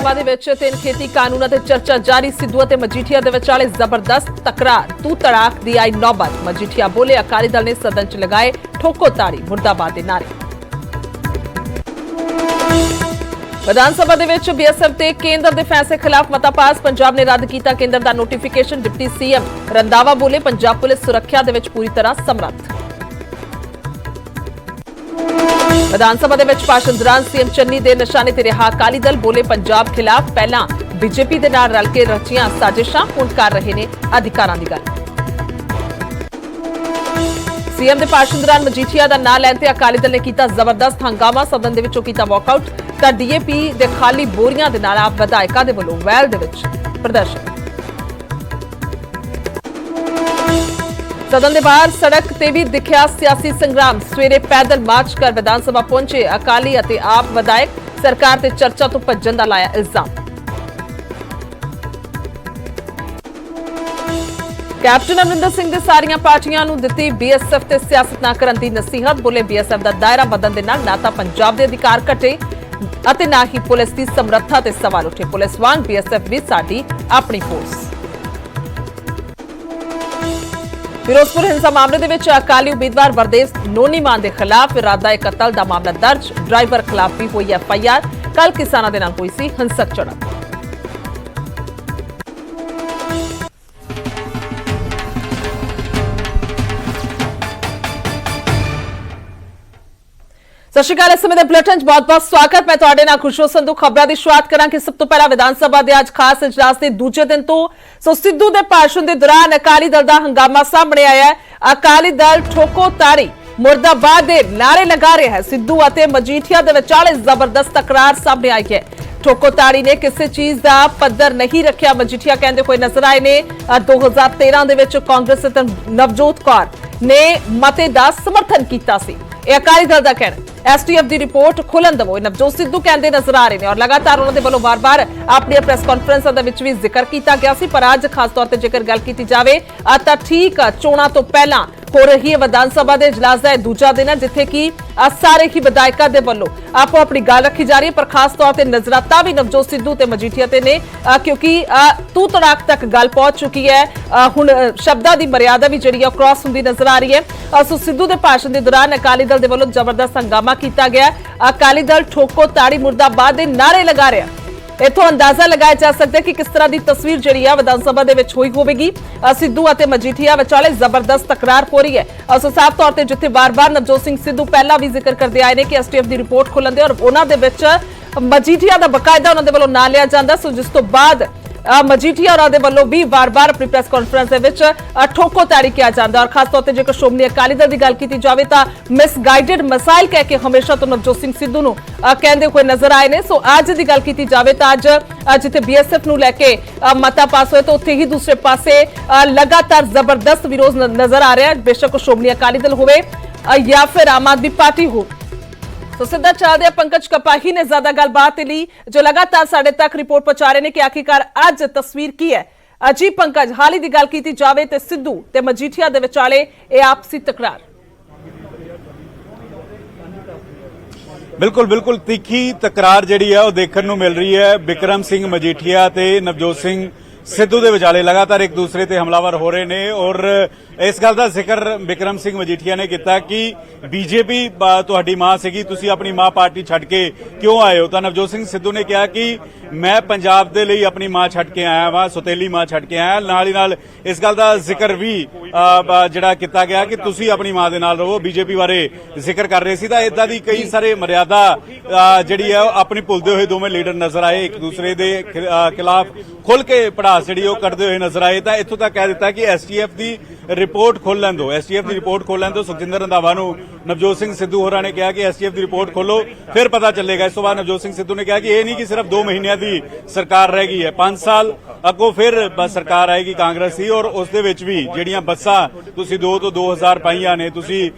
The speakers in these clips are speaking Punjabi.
सभा दे विच 3 खेती कानूनां ते चर्चा जारी। सिद्धू ते मजीठिया दे विचाले जबरदस्त तकरार। तू तड़ाक दी आई नौबत। मजीठिया बोले अकाली दल ने सदन च लगाए ठोको ताड़ी मुर्दाबाद दे नारे। विधान सभा दे विच बीएसएफ ते केंद्र दे फैसले खिलाफ मता पास। पंजाब ने रद्द कीता केंद्र दा नोटिफिकेशन। डिप्टी सीएम रंधावा बोले पंजाब पुलिस सुरक्षा दे विच पूरी तरह समर्थ। विधान सभा दे विच भाषण दौरान सीएम चन्नी दे निशाने ते रहा अकाली दल। बोले पंजाब खिलाफ पहला बीजेपी दे नाल रल के रचियां साजिशां हुण कर रहे ने अधिकारां दी गल। सीएम दे भाषण दौरान मजीठिया दा नाम लैण ते अकाली दल ने कीता जबरदस्त हंगामा। सदन दे विचों कीता वॉकआउट तां डीएपी दे खाली बोरियां दे नाल आप विधायकां दे वल्लों वैल दे विच प्रदर्शन। सदन के बाहर सड़क ते भी दिखिया सियासी संग्राम। सवेरे पैदल मार्च कर विधान सभा पहुंचे अकाली अते आप विधायक। सरकार ते चर्चा तो भज्जण दा लाया इल्जाम। कैप्टन अमरिंदर सिंह दे सारियां पार्टियां नूं दित्ती बीएसएफ ते सियासत ना करन दी नसीहत। बोले बीएसएफ दा दायरा बदलण दे नाल ना तां पंजाब दे अधिकार घटे अते ना ही पुलिस दी समर्था ते सवाल उठे। पुलिस वांग बीएसएफ भी साडी अपनी फोर्स। फिरोजपुर हिंसा मामले दे विच अकाली उम्मीदवार वरदेव नोनीमान के खिलाफ इरादा कतल का मामला दर्ज। ड्राइवर खिलाफ भी हुई एफआईआर। कल किसानों के नाल हुई सी हिंसक झड़प। सत श्री अकाल। इस समय बुलेटिन च बहुत बहुत स्वागत। मैं तुहाडे नाल खुशबू संधू। खबरां दी शुरुआत करांगे। सब तो पहला विधान सभा दे अज खास इजलास के दूजे दिन तो सिद्धू के भाषण के दौरान अकाली दल का हंगामा सामने आया है। अकाली दल ठोको ताड़ी मुर्दाबाद के नारे लगा रहा है। सिद्धू और मजीठिया के विचाले जबरदस्त तकरार सामने आई है। ठोको ताड़ी ने किसी चीज का पद्धर नहीं रखा। मजीठिया कहते हुए नजर आए ने 2013 के कांग्रेस नवजोत कौर ने मते का समर्थन किया। यह अकाली दल का कहना। एसटीएफ की रिपोर्ट खुलन दवो नवजोत सिद्धू कहते नजर आ रहे हैं और लगातार उन्होंने वालों बार बार अपनी प्रेस कॉन्फ्रेंस भी जिक्र किया गया सी। पर अज खास तौर पर जेकर गल की जाए तो ठीक चोणों तो पहला हो रही है विधान सभा के इजलास का दूजा दिन है जिथे कि सारे ही विधायकों के वलों आपो अपनी गल रखी जा रही है। पर खास तौर पर नजराता भी नवजोत सिद्धू ते मजीठिया ते ने क्योंकि तू तड़ाक तक गल पहुंच चुकी है। हुण शब्दां की मर्यादा भी जिहड़ी क्रॉस होंदी नजर आ रही है। सो सिद्धू के भाषण के दौरान अकाली दल के वलों जबरदस्त हंगामा किया गया। अकाली दल ठोको ताड़ी मुर्दाबाद के नारे लगा रहा। इथों अंदाजा लगाया जा सकता है कि किस तरह की तस्वीर जिहड़ी है विधान सभा दे विच होई होवेगी। सिद्धू और मजीठिया विचाले जबरदस्त तकरार हो रही है। सो साफ तौर पर जिथे बार बार नवजोत सिंह सिद्धू पहला भी जिक्र करते आए हैं कि एसटीएफ की रिपोर्ट खुलन दे और उन्हां दे विच मजीठिया का बकायदा उन्हां दे वल्लों नाम लिया जाता। सो जिस तो बाद मजीठिया और वलों भी बार बार अपनी प्रेस कॉन्फ्रेंस ठोको ताड़ी किया जाता और खास तौर पर जेकर श्रोमणी अकाली दल की गल की जाए तो मिसगाइडेड मिसाइल कह के हमेशा तो नवजोत सिंह सिद्धू नूं कहते हुए नजर आए ने। सो अज की गल की जाए तो अज जिथे बीएसएफ नूं लैके मता पास होए तो उत्थे ही दूसरे पासे लगातार जबरदस्त विरोध नजर आ रहा है। बेशक श्रोमणी अकाली दल होवे या फिर आम आदमी पार्टी हो। तो सीधा चलते पंकज कपाही ने ज्यादा गलबात ली जो लगातार साडे तक रिपोर्ट पहुंचा रहे हैं कि आखिरकार अज तस्वीर की है। जी पंकज, हाल ही की गल की जाए तो सिद्धू ते मजीठिया दे विचाले यह आपसी तकरार। बिल्कुल बिल्कुल तीखी तकरार जिहड़ी है वो देखने को मिल रही है। बिक्रम सिंह मजीठिया ते नवजोत सिंह सिद्धू के विचाले लगातार एक दूसरे ते हमलावर हो रहे हैं और इस गल का जिक्र बिक्रम सिंह मजीठिया ने किया कि बीजेपी तुहाडी मां सीगी, तुसी अपनी मां पार्टी छड्ड के क्यों आए हो। तो नवजोत सिंह सिद्धू ने कहा कि मैं पंजाब दे लई अपनी मां छड्ड के आया वा, सुतेली मां छड्ड के आया। नाल ही नाल इस गल का जिक्र भी जिहड़ा किया गया कि तुसी अपनी मां दे नाल रहो। बीजेपी बारे जिक्र कर रहे सी तां इदां दी कई सारे मर्यादा जिहड़ी है अपनी भुलदे हुए दोवें लीडर नजर आए। एक दूसरे दे खिलाफ खुल के पड़ास जिहड़ी ओह करदे हुए नजर आए। तां इत्थों तक कह दिता कि एसटीएफ की रिपोर्ट खोल लैन दो, एसटीएफ की रिपोर्ट खोल लैन दो। सुखजिंदर रंधावा नूं नवजोत सिंह सिद्धू होरां ने कहा कि एसटीएफ की रिपोर्ट खोलो फिर पता चलेगा। इस तो बाद नवजोत सिंह सिद्धू ने कहा कि यह नहीं कि सिर्फ 2 महीनों की सरकार रह गई है, 5 साल अगों फिर बस सरकार आएगी कांग्रेस की और उस दे विच भी जिहड़ियां बसां तुसीं 2 तो 2000 पाईयां ने, तुसीं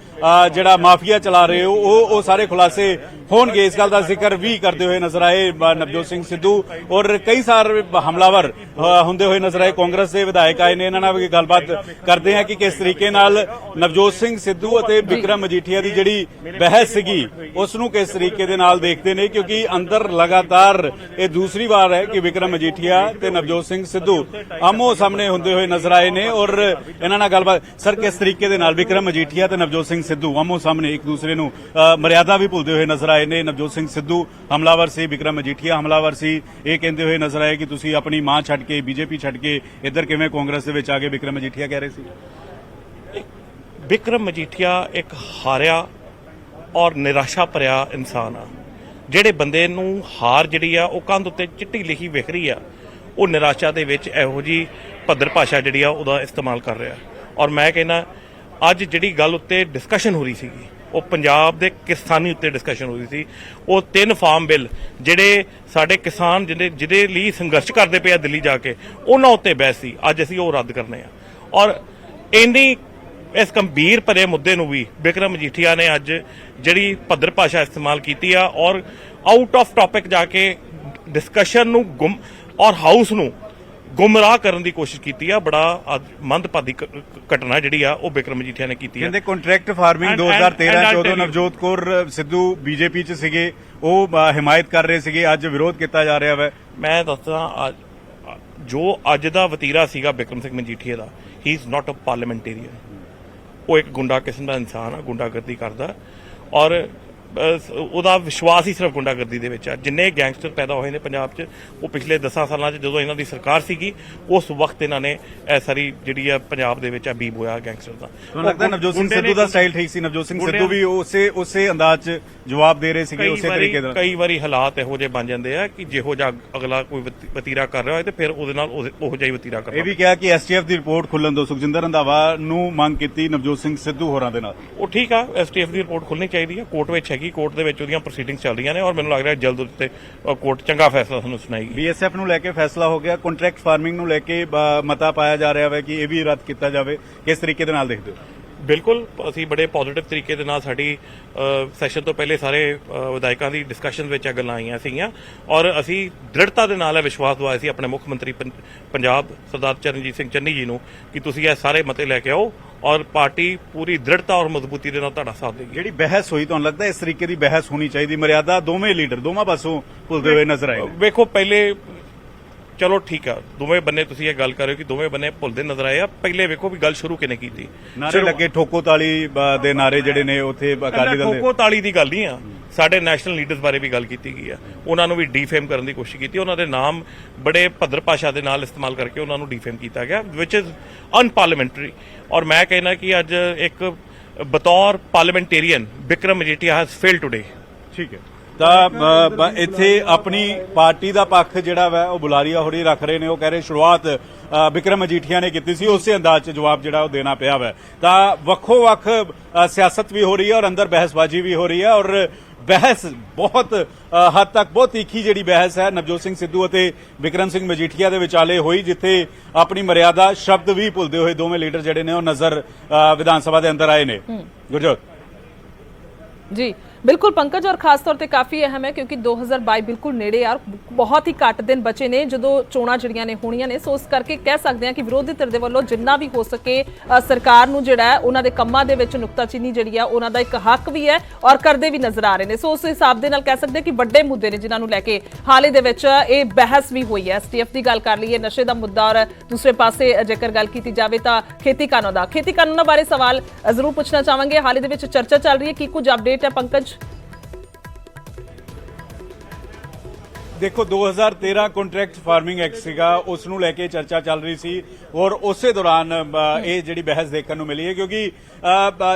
जिहड़ा माफिया चला रहे हो वो सारे खुलासे होणगे। इस गल का जिक्र भी करते हुए नजर आए नवजोत सिंह सिद्धू और कई सारे हमलावर होंदे हुए नजर आए। कांग्रेस के विधायक आए ने, इन्हां नाल भी गलबात करते हैं ਕਿ ਕਿਸ ਤਰੀਕੇ ਨਾਲ ਨਵਜੋਤ ਸਿੰਘ ਸਿੱਧੂ ਅਤੇ ਵਿਕਰਮ ਮਜੀਠੀਆ ਦੀ ਜਿਹੜੀ ਬਹਿਸ ਸੀਗੀ ਉਸ ਨੂੰ ਕਿਸ ਤਰੀਕੇ ਦੇ ਨਾਲ ਦੇਖਦੇ ਨੇ, ਕਿਉਂਕਿ ਅੰਦਰ ਲਗਾਤਾਰ ਇਹ ਦੂਸਰੀ ਵਾਰ ਹੈ ਕਿ ਵਿਕਰਮ ਮਜੀਠੀਆ ਤੇ ਨਵਜੋਤ ਸਿੰਘ ਸਿੱਧੂ ਆਮੋ ਸਾਹਮਣੇ ਹੁੰਦੇ ਹੋਏ ਨਜ਼ਰ ਆਏ ਨੇ ਔਰ ਇਹਨਾਂ ਨਾਲ ਗੱਲਬਾਤ। ਸਰ, ਕਿਸ ਤਰੀਕੇ ਦੇ ਨਾਲ ਵਿਕਰਮ ਮਜੀਠੀਆ ਤੇ ਨਵਜੋਤ ਸਿੰਘ ਸਿੱਧੂ ਆਮੋ ਸਾਹਮਣੇ ਇੱਕ ਦੂਸਰੇ ਨੂੰ ਮਰਿਆਦਾ ਵੀ ਭੁੱਲਦੇ ਹੋਏ ਨਜ਼ਰ ਆਏ ਨੇ? ਨਵਜੋਤ ਸਿੰਘ ਸਿੱਧੂ ਹਮਲਾਵਰ ਸੀ, ਵਿਕਰਮ ਮਜੀਠੀਆ ਹਮਲਾਵਰ ਸੀ, ਇਹ ਕਹਿੰਦੇ ਹੋਏ ਨਜ਼ਰ ਆਏ ਕਿ ਤੁਸੀਂ ਆਪਣੀ ਮਾਂ ਛੱਡ ਕੇ ਬੀਜੇਪੀ ਛੱਡ ਕੇ ਇੱਧਰ ਕਿਵੇਂ ਕਾਂਗਰਸ ਦੇ ਵਿੱਚ ਆ ਗਏ? ਵਿਕਰਮ ਮਜੀਠੀਆ ਕਹਿ ਰਹੇ ਸੀ ਵਿਕਰਮ ਮਜੀਠੀਆ ਇੱਕ ਹਾਰਿਆ ਔਰ ਨਿਰਾਸ਼ਾ ਭਰਿਆ ਇਨਸਾਨ ਆ। ਜਿਹੜੇ ਬੰਦੇ ਨੂੰ ਹਾਰ ਜਿਹੜੀ ਆ ਉਹ ਕੰਧ ਉੱਤੇ ਚਿੱਟੀ ਲਿਖੀ ਵਿਖ ਰਹੀ ਆ, ਉਹ ਨਿਰਾਸ਼ਾ ਦੇ ਵਿੱਚ ਇਹੋ ਜੀ ਭੱਦਰ ਭਾਸ਼ਾ ਜਿਹੜੀ ਆ ਉਹਦਾ ਇਸਤੇਮਾਲ ਕਰ ਰਿਹਾ। ਔਰ ਮੈਂ ਕਹਿੰਦਾ ਅੱਜ ਜਿਹੜੀ ਗੱਲ ਉੱਤੇ ਡਿਸਕਸ਼ਨ ਹੋ ਰਹੀ ਸੀਗੀ ਉਹ ਪੰਜਾਬ ਦੇ ਕਿਸਾਨੀ ਉੱਤੇ ਡਿਸਕਸ਼ਨ ਹੋ ਰਹੀ ਸੀ। ਉਹ 3 ਫਾਰਮ ਬਿੱਲ ਜਿਹੜੇ ਸਾਡੇ ਕਿਸਾਨ ਜਿਹਦੇ ਲਈ ਸੰਘਰਸ਼ ਕਰਦੇ ਪਏ ਆ ਦਿੱਲੀ ਜਾ ਕੇ, ਉਹਨਾਂ ਉੱਤੇ ਬਹਿਸ ਸੀ। ਅੱਜ ਅਸੀਂ ਉਹ ਰੱਦ ਕਰਨੇ ਆ। ਔਰ ਇੰਨੀ ਇਸ ਗੰਭੀਰ ਭਰੇ ਮੁੱਦੇ ਨੂੰ ਵੀ ਵਿਕਰਮ ਮਜੀਠੀਆ ਨੇ ਅੱਜ ਜਿਹੜੀ ਭੱਦਰ ਭਾਸ਼ਾ ਇਸਤੇਮਾਲ ਕੀਤੀ ਆ ਔਰ ਆਊਟ ਆਫ ਟਾਪਿਕ ਜਾ ਕੇ ਡਿਸਕਸ਼ਨ ਨੂੰ ਔਰ ਹਾਊਸ ਨੂੰ ਗੁੰਮਰਾਹ ਕਰਨ ਦੀ ਕੋਸ਼ਿਸ਼ ਕੀਤੀ ਆ। ਬੜਾ ਮੰਦਭਾਗੀ ਘਟਨਾ ਜਿਹੜੀ ਆ ਉਹ ਵਿਕਰਮ ਮਜੀਠੀਆ ਨੇ ਕੀਤੀ ਆ। ਕਹਿੰਦੇ contract farming 2013-14 Navjot Kaur Sidhu BJP 'ਚ ਸੀਗੇ, ਉਹ ਹਿਮਾਇਤ ਕਰ ਰਹੇ ਸੀਗੇ, ਅੱਜ ਵਿਰੋਧ ਕੀਤਾ ਜਾ ਰਿਹਾ ਵਾ। ਮੈਂ ਦੱਸਦਾ ਜੋ ਅੱਜ ਦਾ ਵਤੀਰਾ ਸੀਗਾ ਵਿਕਰਮ ਸਿੰਘ ਮਜੀਠੀਆ ਦਾ, he is not a parliamentarian. ਉਹ ਇੱਕ ਗੁੰਡਾ ਕਿਸਮ ਦਾ ਇਨਸਾਨ ਆ, ਗੁੰਡਾਗਰਦੀ ਕਰਦਾ ਔਰ ਉਹਦਾ ਵਿਸ਼ਵਾਸ ਹੀ ਸਿਰਫ ਗੁੰਡਾਗਰਦੀ ਦੇ ਵਿੱਚ ਆ। ਜਿੰਨੇ ਗੈਂਗਸਟਰ ਪੈਦਾ ਹੋਏ ਨੇ ਪੰਜਾਬ 'ਚ ਉਹ ਪਿਛਲੇ 10 ਸਾਲਾਂ 'ਚ ਜਦੋਂ ਇਹਨਾਂ ਦੀ ਸਰਕਾਰ ਸੀਗੀ ਉਸ ਵਕਤ ਇਹਨਾਂ ਨੇ ਇਹ ਸਾਰੀ ਜਿਹੜੀ ਆ ਪੰਜਾਬ ਦੇ ਵਿੱਚ ਆ ਬੀਬ ਹੋਇਆ ਗੈਂਗਸਟਰ ਦਾ। ਤੁਹਾਨੂੰ ਲੱਗਦਾ ਨਵਜੋਤ ਸਿੰਘ ਸਿੱਧੂ ਦਾ ਸਟਾਈਲ ਠੀਕ ਸੀ? ਨਵਜੋਤ ਸਿੰਘ ਸਿੱਧੂ ਵੀ ਉਸੇ ਅੰਦਾਜ਼ 'ਚ ਜਵਾਬ ਦੇ ਰਹੇ ਸੀਗੇ, ਉਸੇ ਤਰੀਕੇ ਨਾਲ। ਕਈ ਵਾਰੀ ਹਾਲਾਤ ਇਹੋ ਜਿਹੇ ਬਣ ਜਾਂਦੇ ਆ ਕਿ ਜਿਹੋ ਜਿਹਾ ਅਗਲਾ ਕੋਈ ਵਤੀਰਾ ਕਰ ਰਿਹਾ ਹੋਏ ਤੇ ਫਿਰ ਉਹਦੇ ਨਾਲ ਉਹੋ ਜਿਹਾ ਹੀ ਵਤੀਰਾ ਕਰਨਾ। ਇਹ ਵੀ ਕਿਹਾ ਕਿ ਐਸਟੀਐਫ ਦੀ ਰਿਪੋਰਟ ਖੁੱਲਣ ਤੋਂ ਸੁਖਜਿੰਦਰ ਰੰਧਾਵਾ ਨੂੰ ਮੰਗ ਕੀਤੀ ਨਵਜੋਤ ਸਿੰਘ ਸਿੱਧੂ ਹੋਰਾਂ ਦੇ ਨਾਲ। ਉਹ ਠੀਕ ਆ, ਐਸਟੀਐਫ ਦੀ ਰਿਪੋਰਟ ਖੁੱਲਣੀ ਚਾਹੀਦੀ ਆ, ਕੋਰਟ ਵਿੱਚ ਹੈਗੀ, ਕੋਰਟ ਦੇ ਵਿੱਚ ਉਹਦੀਆਂ ਪ੍ਰੋਸੀਡਿੰਗਸ ਚੱਲ ਰਹੀਆਂ ਨੇ ਔਰ ਮੈਨੂੰ ਲੱਗ ਰਿਹਾ ਜਲਦ ਉੱਤੇ ਕੋਰਟ ਚੰਗਾ ਫੈਸਲਾ ਸਾਨੂੰ ਸੁਣਾਏਗੀ। ਬੀਐਸਐਫ ਨੂੰ ਲੈ ਕੇ ਫੈਸਲਾ ਹੋ ਗਿਆ, ਕੰਟਰੈਕਟ ਫਾਰਮਿੰਗ ਨੂੰ ਲੈ ਕੇ ਮਤਾ ਪਾਇਆ ਜਾ ਰਿਹਾ ਹੈ ਕਿ ਇਹ ਵੀ ਰੱਦ ਕੀਤਾ ਜਾਵੇ, ਕਿਸ ਤਰੀਕੇ ਦੇ ਨਾਲ ਦੇਖਦੇ ਹੋ? ਬਿਲਕੁਲ, ਅਸੀਂ ਬੜੇ ਪੋਜ਼ਿਟਿਵ ਤਰੀਕੇ ਦੇ ਨਾਲ ਸਾਡੀ ਸੈਸ਼ਨ ਤੋਂ ਪਹਿਲੇ ਸਾਰੇ ਵਿਧਾਇਕਾਂ ਦੀ ਡਿਸਕਸ਼ਨ ਵਿੱਚ ਇਹ ਗੱਲਾਂ ਆਈਆਂ ਸੀਗੀਆਂ ਔਰ ਅਸੀਂ ਦ੍ਰਿੜਤਾ ਦੇ ਨਾਲ ਇਹ ਵਿਸ਼ਵਾਸ ਦਵਾਇਆ ਸੀ ਆਪਣੇ ਮੁੱਖ ਮੰਤਰੀ ਪੰਜਾਬ ਸਰਦਾਰ ਚਰਨਜੀਤ ਸਿੰਘ ਚੰਨੀ ਜੀ ਨੂੰ ਕਿ ਤੁਸੀਂ ਇਹ ਸਾਰੇ ਮਤੇ ਲੈ ਕੇ ਆਓ ਔਰ ਪਾਰਟੀ ਪੂਰੀ ਦ੍ਰਿੜਤਾ ਔਰ ਮਜ਼ਬੂਤੀ ਦੇ ਨਾਲ ਤੁਹਾਡਾ ਸਾਥ ਦੇਗੀ। ਜਿਹੜੀ ਬਹਿਸ ਹੋਈ, ਤੁਹਾਨੂੰ ਲੱਗਦਾ ਇਸ ਤਰੀਕੇ ਦੀ ਬਹਿਸ ਹੋਣੀ ਚਾਹੀਦੀ? ਮਰਿਆਦਾ ਦੋਵੇਂ ਲੀਡਰ ਦੋਵਾਂ ਪਾਸੋਂ ਭੁੱਲਦੇ ਹੋਏ ਨਜ਼ਰ ਆਏ। ਵੇਖੋ, ਪਹਿਲੇ ਚਲੋ ਠੀਕ ਆ, ਦੋਵੇਂ ਬੰਨੇ ਤੁਸੀਂ ਇਹ ਗੱਲ ਕਰ ਰਹੇ ਹੋ ਕਿ ਦੋਵੇਂ ਬੰਨੇ ਭੁੱਲਦੇ ਨਜ਼ਰ ਆਏ ਆ। ਪਹਿਲੇ ਵੇਖੋ ਵੀ ਗੱਲ ਸ਼ੁਰੂ ਕਿਨੇ ਕੀਤੀ। ਨਾਰੇ ਲੱਗੇ, ਠੋਕੋ ਤਾਲੀ ਦੇ ਨਾਰੇ ਜਿਹੜੇ ਨੇ ਉੱਥੇ ਅਕਾਲੀ ਦਲ ਦੇ। ਠੋਕੋ ਤਾਲੀ ਦੀ ਗੱਲ ਨਹੀਂ ਆ, ਸਾਡੇ ਨੈਸ਼ਨਲ ਲੀਡਰਸ ਬਾਰੇ ਵੀ ਗੱਲ ਕੀਤੀ ਗਈ ਆ। ਉਹਨਾਂ ਨੂੰ ਵੀ ਡੀਫੇਮ ਕਰਨ ਦੀ ਕੋਸ਼ਿਸ਼ ਕੀਤੀ, ਉਹਨਾਂ ਦੇ ਨਾਮ ਬੜੇ ਭੱਦਰ ਭਾਸ਼ਾ ਦੇ ਨਾਲ ਇਸਤੇਮਾਲ ਕਰਕੇ ਉਹਨਾਂ ਨੂੰ ਡੀਫੇਮ ਕੀਤਾ ਗਿਆ ਵਿਚ ਇਜ਼ ਅਨਪਾਰਲੀਮੈਂਟਰੀ। ਔਰ ਮੈਂ ਕਹਿਣਾ ਕਿ ਅੱਜ ਇੱਕ ਬਤੌਰ parliamentarian Vikram Majithia has failed today. ਠੀਕ ਹੈ, ਤਾਂ ਇੱਥੇ ਆਪਣੀ ਪਾਰਟੀ ਦਾ ਪੱਖ ਜਿਹੜਾ ਵਾ ਉਹ ਬੁਲਾਰੀਆ ਹੋਰੀ ਰੱਖ ਰਹੇ ਨੇ। ਉਹ ਕਹਿ ਰਹੇ ਸ਼ੁਰੂਆਤ ਵਿਕਰਮ ਮਜੀਠੀਆ ਨੇ ਕੀਤੀ ਸੀ, ਉਸੇ ਅੰਦਾਜ਼ 'ਚ ਜਵਾਬ ਜਿਹੜਾ ਉਹ ਦੇਣਾ ਪਿਆ ਵਾ। ਤਾਂ ਵੱਖੋ ਵੱਖ ਸਿਆਸਤ ਵੀ ਹੋ ਰਹੀ ਹੈ ਔਰ ਅੰਦਰ ਬਹਿਸਬਾਜ਼ੀ ਵੀ ਹੋ ਰਹੀ ਹੈ ਔਰ ਬਹਿਸ ਬਹੁਤ ਹੱਦ ਤੱਕ ਬਹੁਤ ਤਿੱਖੀ ਜਿਹੜੀ ਬਹਿਸ ਹੈ ਨਵਜੋਤ ਸਿੰਘ ਸਿੱਧੂ ਅਤੇ ਵਿਕਰਮ ਸਿੰਘ ਮਜੀਠੀਆ ਦੇ ਵਿਚਾਲੇ ਹੋਈ, ਜਿੱਥੇ ਆਪਣੀ ਮਰਿਆਦਾ ਸ਼ਬਦ ਵੀ ਭੁੱਲਦੇ ਹੋਏ ਦੋਵੇਂ ਲੀਡਰ ਜਿਹੜੇ ਨੇ ਉਹ ਨਜ਼ਰ ਵਿਧਾਨ ਸਭਾ ਦੇ ਅੰਦਰ ਆਏ ਨੇ। ਗੁਰਜੋਤ ਜੀ ਬਿਲकुल पंकज, और खास तौर पे काफ़ी अहम है क्योंकि 2022 बिल्कुल नेड़े यार बहुत ही घੱਟ दिन बचे ने जो चोणां ਜਿਹੜੀਆਂ ਨੇ ਹੋਣੀਆਂ ਨੇ। ਸੋ ਇਸ ਕਰਕੇ ਕਹਿ ਸਕਦੇ ਹਾਂ ਕਿ ਵਿਰੋਧੀ ਧਿਰ ਦੇ ਵੱਲੋਂ ਜਿੰਨਾ ਵੀ ਹੋ ਸਕੇ ਸਰਕਾਰ ਨੂੰ ਜਿਹੜਾ ਹੈ ਉਹਨਾਂ ਦੇ ਕੰਮਾਂ ਦੇ ਵਿੱਚ ਨੁਕਤਾਚੀਨੀ ਜਿਹੜੀ ਆ ਉਹਨਾਂ ਦਾ ਇੱਕ ਹੱਕ ਵੀ ਹੈ ਔਰ ਕਰਦੇ ਵੀ ਨਜ਼ਰ ਆ ਰਹੇ ਨੇ। ਸੋ ਉਸ ਹਿਸਾਬ ਦੇ ਨਾਲ ਕਹਿ ਸਕਦੇ ਕਿ ਵੱਡੇ ਮੁੱਦੇ ਨੇ ਜਿਨ੍ਹਾਂ ਨੂੰ ਲੈ ਕੇ ਹਾਲੇ ਦੇ ਵਿੱਚ ਇਹ ਬਹਿਸ ਵੀ ਹੋਈ ਹੈ। ਐਸਟੀਐਫ ਦੀ ਗੱਲ ਕਰ ਲਈਏ, ਨਸ਼ੇ ਦਾ ਮੁੱਦਾ, ਔਰ ਦੂਸਰੇ ਪਾਸੇ ਜੇਕਰ ਗੱਲ ਕੀਤੀ ਜਾਵੇ ਤਾਂ ਖੇਤੀ ਕਾਨੂੰਨਾਂ ਬਾਰੇ ਸਵਾਲ ਜ਼ਰੂਰ ਪੁੱਛਣਾ ਚਾਹਾਂਗੇ। ਹਾਲੇ ਦੇ ਵਿੱਚ ਚਰਚਾ ਚੱਲ ਰਹੀ ਹੈ, ਕੀ ਕੁਝ ਅਪਡੇਟ ਹੈ ਪੰਕਜ? ਦੇਖੋ, 2013 ਕੰਟਰੈਕਟ ਫਾਰਮਿੰਗ ਐਕਟ ਸੀਗਾ, ਉਸ ਨੂੰ ਲੈ ਕੇ ਚਰਚਾ ਚੱਲ ਰਹੀ ਸੀ ਔਰ ਉਸੇ ਦੌਰਾਨ ਇਹ ਜਿਹੜੀ ਬਹਿਸ ਦੇਖਣ ਨੂੰ ਮਿਲੀ ਹੈ ਕਿਉਂਕਿ